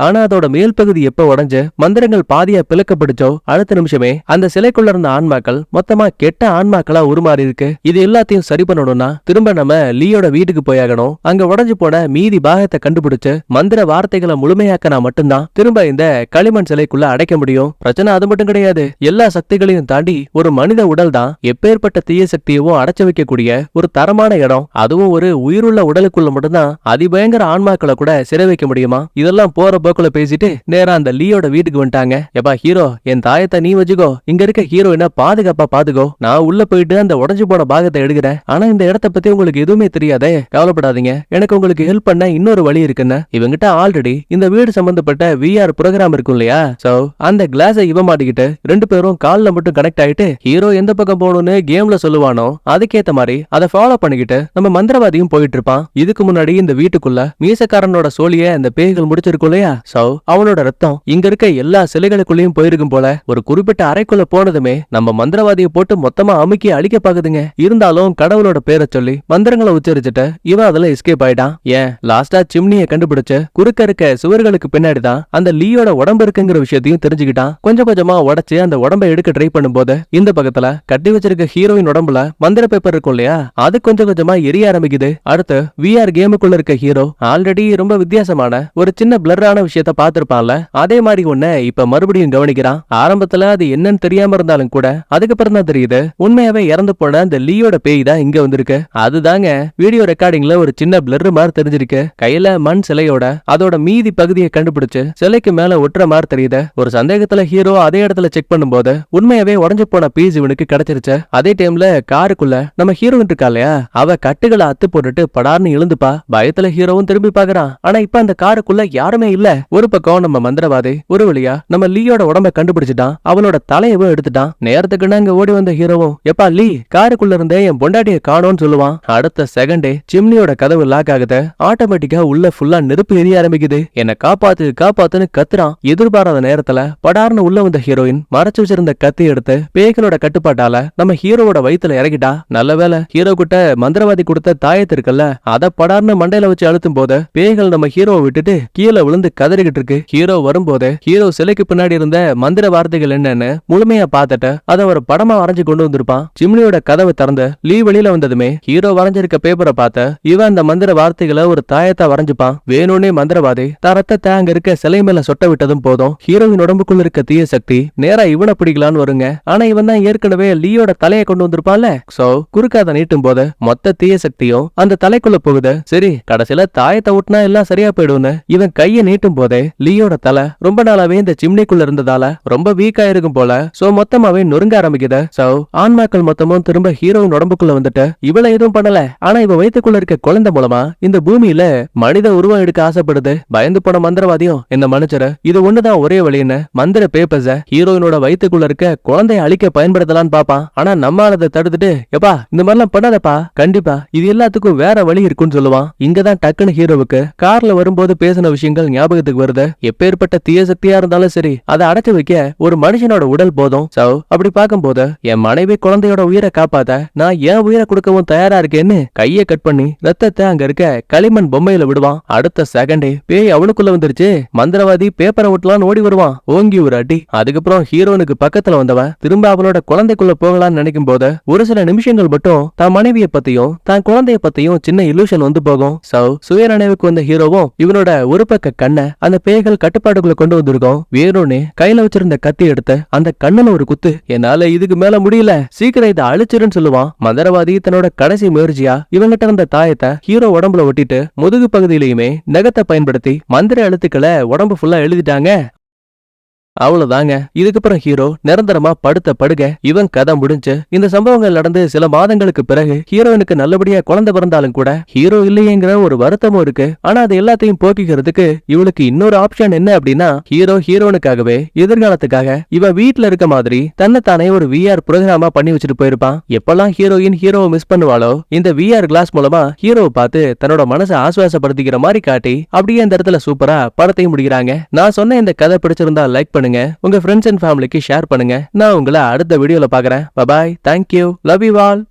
A: ஆனா அதோட மேல் பகுதி எப்ப உடஞ்சு மந்திரங்கள் பாதியா பிளக்கப்படுச்சோ அடுத்த நிமிஷமே அந்த சிலைக்குள்ள இருந்த ஆன்மாக்கள் மொத்தமா கெட்ட ஆன்மாக்களா உருமாறி இருக்கு. இது எல்லாத்தையும் சரி பண்ணணும்னா திரும்ப நம்ம லீயோட வீட்டுக்கு போயாகணும். அங்க உடஞ்சு போன மீதி பாகத்தை கண்டுபிடிச்சு மந்திர வார்த்தைகளை முழுமையாக்கினா மட்டும்தான் திரும்ப இந்த களிமண் சிலைக்குள்ள அடைக்க முடியும். பிரச்சனை அது மட்டும் கிடையாது, எல்லா சக்திகளையும் தாண்டி ஒரு மனித உடல் தான் எப்பேற்பட்ட தீய சக்தியவும் அடைச்சு வைக்கக்கூடிய ஒரு தரமான இடம். அதுவும் ஒரு உயிருள்ள உடலுக்குள்ள மட்டும்தான் அதிபயங்கர ஆன்மாக்களை கூட சிறை வைக்க முடியுமா. இதெல்லாம் போற போக்குல பேசிட்டு நேரா அந்த லீயோட வீட்டுக்கு வந்துட்டாங்க. எப்பா ஹீரோ, என் தாயத்தை நீ வச்சுக்கோ, இங்க இருக்க ஹீரோயினா பாதுகாப்பா பாத்துக்கோ, நான் உள்ள போயிட்டு அந்த உடஞ்சு போன பாகத்தை எடுக்கிறேன். ஆனா இந்த இடத்த பத்தி உங்களுக்கு எதுவுமே தெரியாதே, கவலைப்படாதீங்க, எனக்கு உங்களுக்கு ஹெல்ப் பண்ண இன்னொரு வழி இருக்குன்னு. இவங்கிட்ட ஆல்ரெடி இந்த வீடு சம்பந்தப்பட்ட VR ப்ரோக்ராம் இருக்கும் இல்லையா, சோ அந்த கிளாஸை இவ மாட்டிக்கிட்டு 2 பேரும் கால்ல மட்டும் கனெக்ட் ஆயிட்டு ஹீரோ எந்த பக்கம் போகணும்னு கேம்ல சொல்லுவானோ அதுக்கேத்த மாதிரி அதை ஃபாலோ பண்ணிக்கிட்டு நம்ம மந்திரவாதியும் போயிட்டு இருப்பான். இதுக்கு முன்னாடி இந்த வீட்டுக்குள்ள மீசக்காரனோட சோழிய அந்த பேய்கள் முடிச்சிருக்கும் இல்லையா, சோ அவனோட ரத்தம் இங்க இருக்க எல்லா சிலைகளுக்குள்ளயும் போயிருக்கும் போல. ஒரு குறிப்பிட்ட அறைக்குள்ள போனதுமே நம்ம மந்திரவாதியை போட்டு மொத்தமா அமுக்கி அழிக்க பாக்குதுங்க. இருந்தாலும் கடவுளோட பேரை சொல்லி மந்திரங்களை உச்சரிச்சுட்டு இவன் அதுல எஸ்கேப் ஆயிட்டான். ஏன் லாஸ்டா சிம்னியை கண்டுபிடிச்சு குறுக்க இருக்க சுவர்களுக்கு பின்னாடிதான் அந்த லீயோட உடம்பு இருக்குங்கிற விஷயத்தையும் தெரிஞ்சுக்கிட்டான். கொஞ்சம் கொஞ்சமா உடைச்சு அந்த உடம்பை எடுக்க ட்ரை பண்ணும்போது இந்த பக்கத்துல கட்டி வச்சிருக்க ஹீரோயின் உடம்புல மந்திர பேப்பர் இருக்கும் இல்லையா, அது கொஞ்சம் கொஞ்சமா எரிய ஆரம்பிக்குது. அடுத்து VR கேமுக்குள்ள இருக்க ஹீரோ ஆல்ரெடி ரொம்ப வித்தியாசமான ஒரு சின்ன பிளர் ரியலான விஷயத்த பாத்திருப்பான்ல அதே மாதிரி ஒண்ண இப்ப மறுபடியும் கவனிக்கிறான். ஆரம்பத்துல அது என்னன்னு தெரியாம இருந்தாலும் கூட அதுக்கப்புறம் தான் தெரியுது உண்மையாவே இறந்து போன அந்த லீயோட பேய் தான் இங்க வந்திருக்கு. அதுதாங்க வீடியோ ரெக்கார்டிங்ல ஒரு சின்ன பிளர் மாதிரி தெரிஞ்சிருக்கு. கையில மண் சிலையோட அதோட மீதி பகுதியை கண்டுபிடிச்சு சிலைக்கு மேல ஒட்டுற மாதிரி தெரியுது. ஒரு சந்தேகத்துல ஹீரோ அதே இடத்துல செக் பண்ணும்போது உண்மையாவே உடஞ்சு போன பீஸ் இவனுக்கு கிடைச்சிருச்சு. அதே டைம்ல காருக்குள்ள நம்ம ஹீரோயின் இருக்கா இல்லையா அவ கட்டுகளை அத்து போட்டுட்டு படார்னு இழுந்துப்பா. பயத்துல ஹீரோவும் திரும்பி பாக்குறான். ஆனா இப்ப அந்த காருக்குள்ள யாருமே இல்ல. ஒரு பக்கம் நம்ம மந்திரவாதி ஒரு வழியா நம்ம லீயோட உடம்ப கண்டுபிடிச்சிட்டான். அவனோட தலையவும் எடுத்துட்டான். நேரத்துக்கு அங்க ஓடி வந்த ஹீரோவும் எப்பா லீ காருக்குள்ள இருந்தே என் பொண்டாட்டிய காணோன்னு சொல்லுவான். அடுத்த செகண்டே சிம்னியோட கதவு லாக் ஆகுது. ஆட்டோமேட்டிக்கா உள்ள ஃபுல்லா நெருப்பு எரிய ஆரம்பிக்குது. என்ன காப்பாத்து காப்பாத்துன்னு கத்துறான். எதிர்பாராத நேரத்துல படார்னு உள்ள வந்த ஹீரோயின் மறைச்சு வச்சிருந்த கத்தி எடுத்து பேய்களோட கட்டுப்பாட்டால நம்ம ஹீரோவோட வயித்துல இறக்கிட்டா. நல்ல வேளை ஹீரோ கிட்ட மந்திரவாதி கொடுத்த தாயத்து இருக்குல்ல அத படார்னு மண்டையில வச்சு அழுத்தும் போது பேய்கள் நம்ம ஹீரோவை விட்டுட்டு கீழே விழுந்து கதறிக்கிட்டு இருக்கு. ஹீரோ வரும்போது ஹீரோ சிலைக்கு பின்னாடி இருந்த மந்திர வார்த்தைகள் என்னன்னு முழுமையா பார்த்துட்டு அதை ஒரு படமா வரைஞ்சு கொண்டு வந்திருப்பான். சிம்னியோட கதவை திறந்து லீ வெளியில வந்ததுமே ஹீரோ வரைஞ்சிருக்க பேப்பரை பார்த்து இவன் அந்த மந்திர வார்த்தைகளை ஒரு தாயத்தா வரைஞ்சுப்பான். வேணும்னே மந்திரவாதி ரத்தத்தை அங்க இருக்க சிலை மேல சொட்ட விட்டதும் போதும் ஹீரோவின் உடம்புக்குள்ள இருக்க தீய சக்தி நேரா இவனை பிடிக்கலான்னு வருங்க. ஆனா இவன் தான் ஏற்கனவே லீயோட தலையை கொண்டு வந்திருப்பான்ல. சோ குறுக்காத நீட்டும் போது மொத்த தீய சக்தியும் அந்த தலைக்குள்ள போகுது. சரி கடைசியில தாயத்தை விட்டுனா எல்லாம் சரியா போயிடும்னு இவன் கையை நீட்டும் போதே லீயோட தலை ரொம்ப நாளாவே இந்த சிம்னிக்குள்ள இருந்ததால ரொம்ப வீக்கா இருக்கும் போல. சோ மொத்தமாவே நொறுங்க ஆரம்பிக்குது. சோ ஆன்மாக்கள் மொத்தமும் திரும்ப ஹீரோவின் உடம்புக்குள்ள வந்துட்டு இவள எதுவும் பண்ணல. ஆனா இவ வயிற்றுக்குள்ள இருக்க குழந்தை மூலமா இந்த பூமியில மனித உருவம் எடுக்க ஆசைப்படுது. பயந்து போன மந்திரவாதியும் இந்த மனுஷர இது ஒண்ணுதான் ஒரே வழின்னு மந்திர பேப்பர்ஸ ஹீரோயினோட வயிற்றுக்குள்ள இருக்க குழந்தைய அழிக்க பயன்படுத்தலான்னு பாப்பான். ஆனா நம்ம அதை தடுத்துட்டு எப்பா இந்த மாதிரிலாம் பண்ணாதப்பா கண்டிப்பா இது எல்லாத்துக்கும் வேற வழி இருக்குன்னு சொல்லுவான். இங்கதான் டக்குன்னு ஹீரோவுக்கு கார்ல வரும்போது பேசின விஷயங்கள் ஞாபகத்துக்கு வருது. எப்பேற்பட்ட தீய சக்தியா இருந்தாலும் சரி அதை அடைச்சு வைக்க ஒரு மனுஷனோட உடல் போதும். சோ அப்படி பார்க்கும்போது என் மனைவி குழந்தையோட உயிரை காப்பாத்த நான் என் உயிரை கொடுக்கவும் தயாரா இருக்கேன்னு கையை கட் பண்ணி ரத்தத்தை அங்க இருக்க களிமண் பொம்மையில விடுவான். அடுத்த செகண்டே பேய் அவனுக்குள்ள வந்துருச்சு. மந்திரவாதி பேப்பரை விட்டலான்னு ஓடி வருவான். ஓங்கி ஒரு அடி. அதுக்கப்புறம் ஹீரோனுக்கு பக்கத்துல வந்தவன் திரும்ப அவனோட குழந்தைக்குள்ள போகலான்னு நினைக்கும் போது ஒரு சில நிமிஷங்கள் மட்டும் தான் மனைவியை பத்தியும் தான் குழந்தைய பத்தியும் சின்ன இலூஷன் வந்து போகும். சோ சுய நினைவுக்கு வந்த ஹீரோவும் இவனோட ஒரு பக்க கண்ணை அந்த பேய்கள் கட்டுப்பாடுக்குள்ள கொண்டு வந்திருக்கோம். வேறொன்னு கையில வச்சிருந்த கத்தி எடுத்து அந்த கண்ணுல ஒரு குத்து. என்னால இதுக்கு மேல முடியல சீக்கிரம் இதை அழிச்சிருன்னு சொல்லுவான். மந்திரவாதி தன்னோட கடைசி முயற்சியா இவங்கிட்ட இருந்த தாயத்தை ஹீரோ உடம்புல ஒட்டிட்டு முதுகு பகுதியிலையுமே நகத்தை பயன்படுத்தி மந்திர எழுத்துக்களை உடம்பு ஃபுல்லா எழுதிட்டாங்க. அவ்வளவுதாங்க. இதுக்கப்புறம் ஹீரோ நிரந்தரமா படுத்த படுக இவன் கதை முடிஞ்சு. இந்த சம்பவங்கள் நடந்து சில மாதங்களுக்கு பிறகு ஹீரோயினுக்கு நல்லபடியா குழந்தை பிறந்தாலும் கூட ஹீரோ இல்லையேங்கிற ஒரு வருத்தமும் இருக்கு. ஆனா அது எல்லாத்தையும் போக்கிக்கிறதுக்கு இவளுக்கு இன்னொரு ஆப்ஷன் என்ன அப்படின்னா ஹீரோனுக்காகவே எதிர்காலத்துக்காக இவன் வீட்டுல இருக்க மாதிரி தன்னைத்தானே ஒரு விஆர் புரோகிராமா பண்ணி வச்சுட்டு போயிருப்பான். எப்பெல்லாம் ஹீரோயின் ஹீரோவை மிஸ் பண்ணுவாளோ இந்த விஆர் கிளாஸ் மூலமா ஹீரோவை பார்த்து தன்னோட மனசை ஆசுவாசப்படுத்திக்கிற மாதிரி காட்டி அப்படியே இந்த இடத்துல சூப்பரா படத்தையும் முடிக்கிறாங்க. நான் சொன்ன இந்த கதை பிடிச்சிருந்தா லைக் பண்ணுங்க. உங்க ஃப்ரெண்ட்ஸ் அண்ட் ஃபேமிலிக்கு ஷேர் பண்ணுங்க. நான் உங்களை அடுத்த வீடியோல பாக்குறேன். Bye bye. Thank you. Love you all.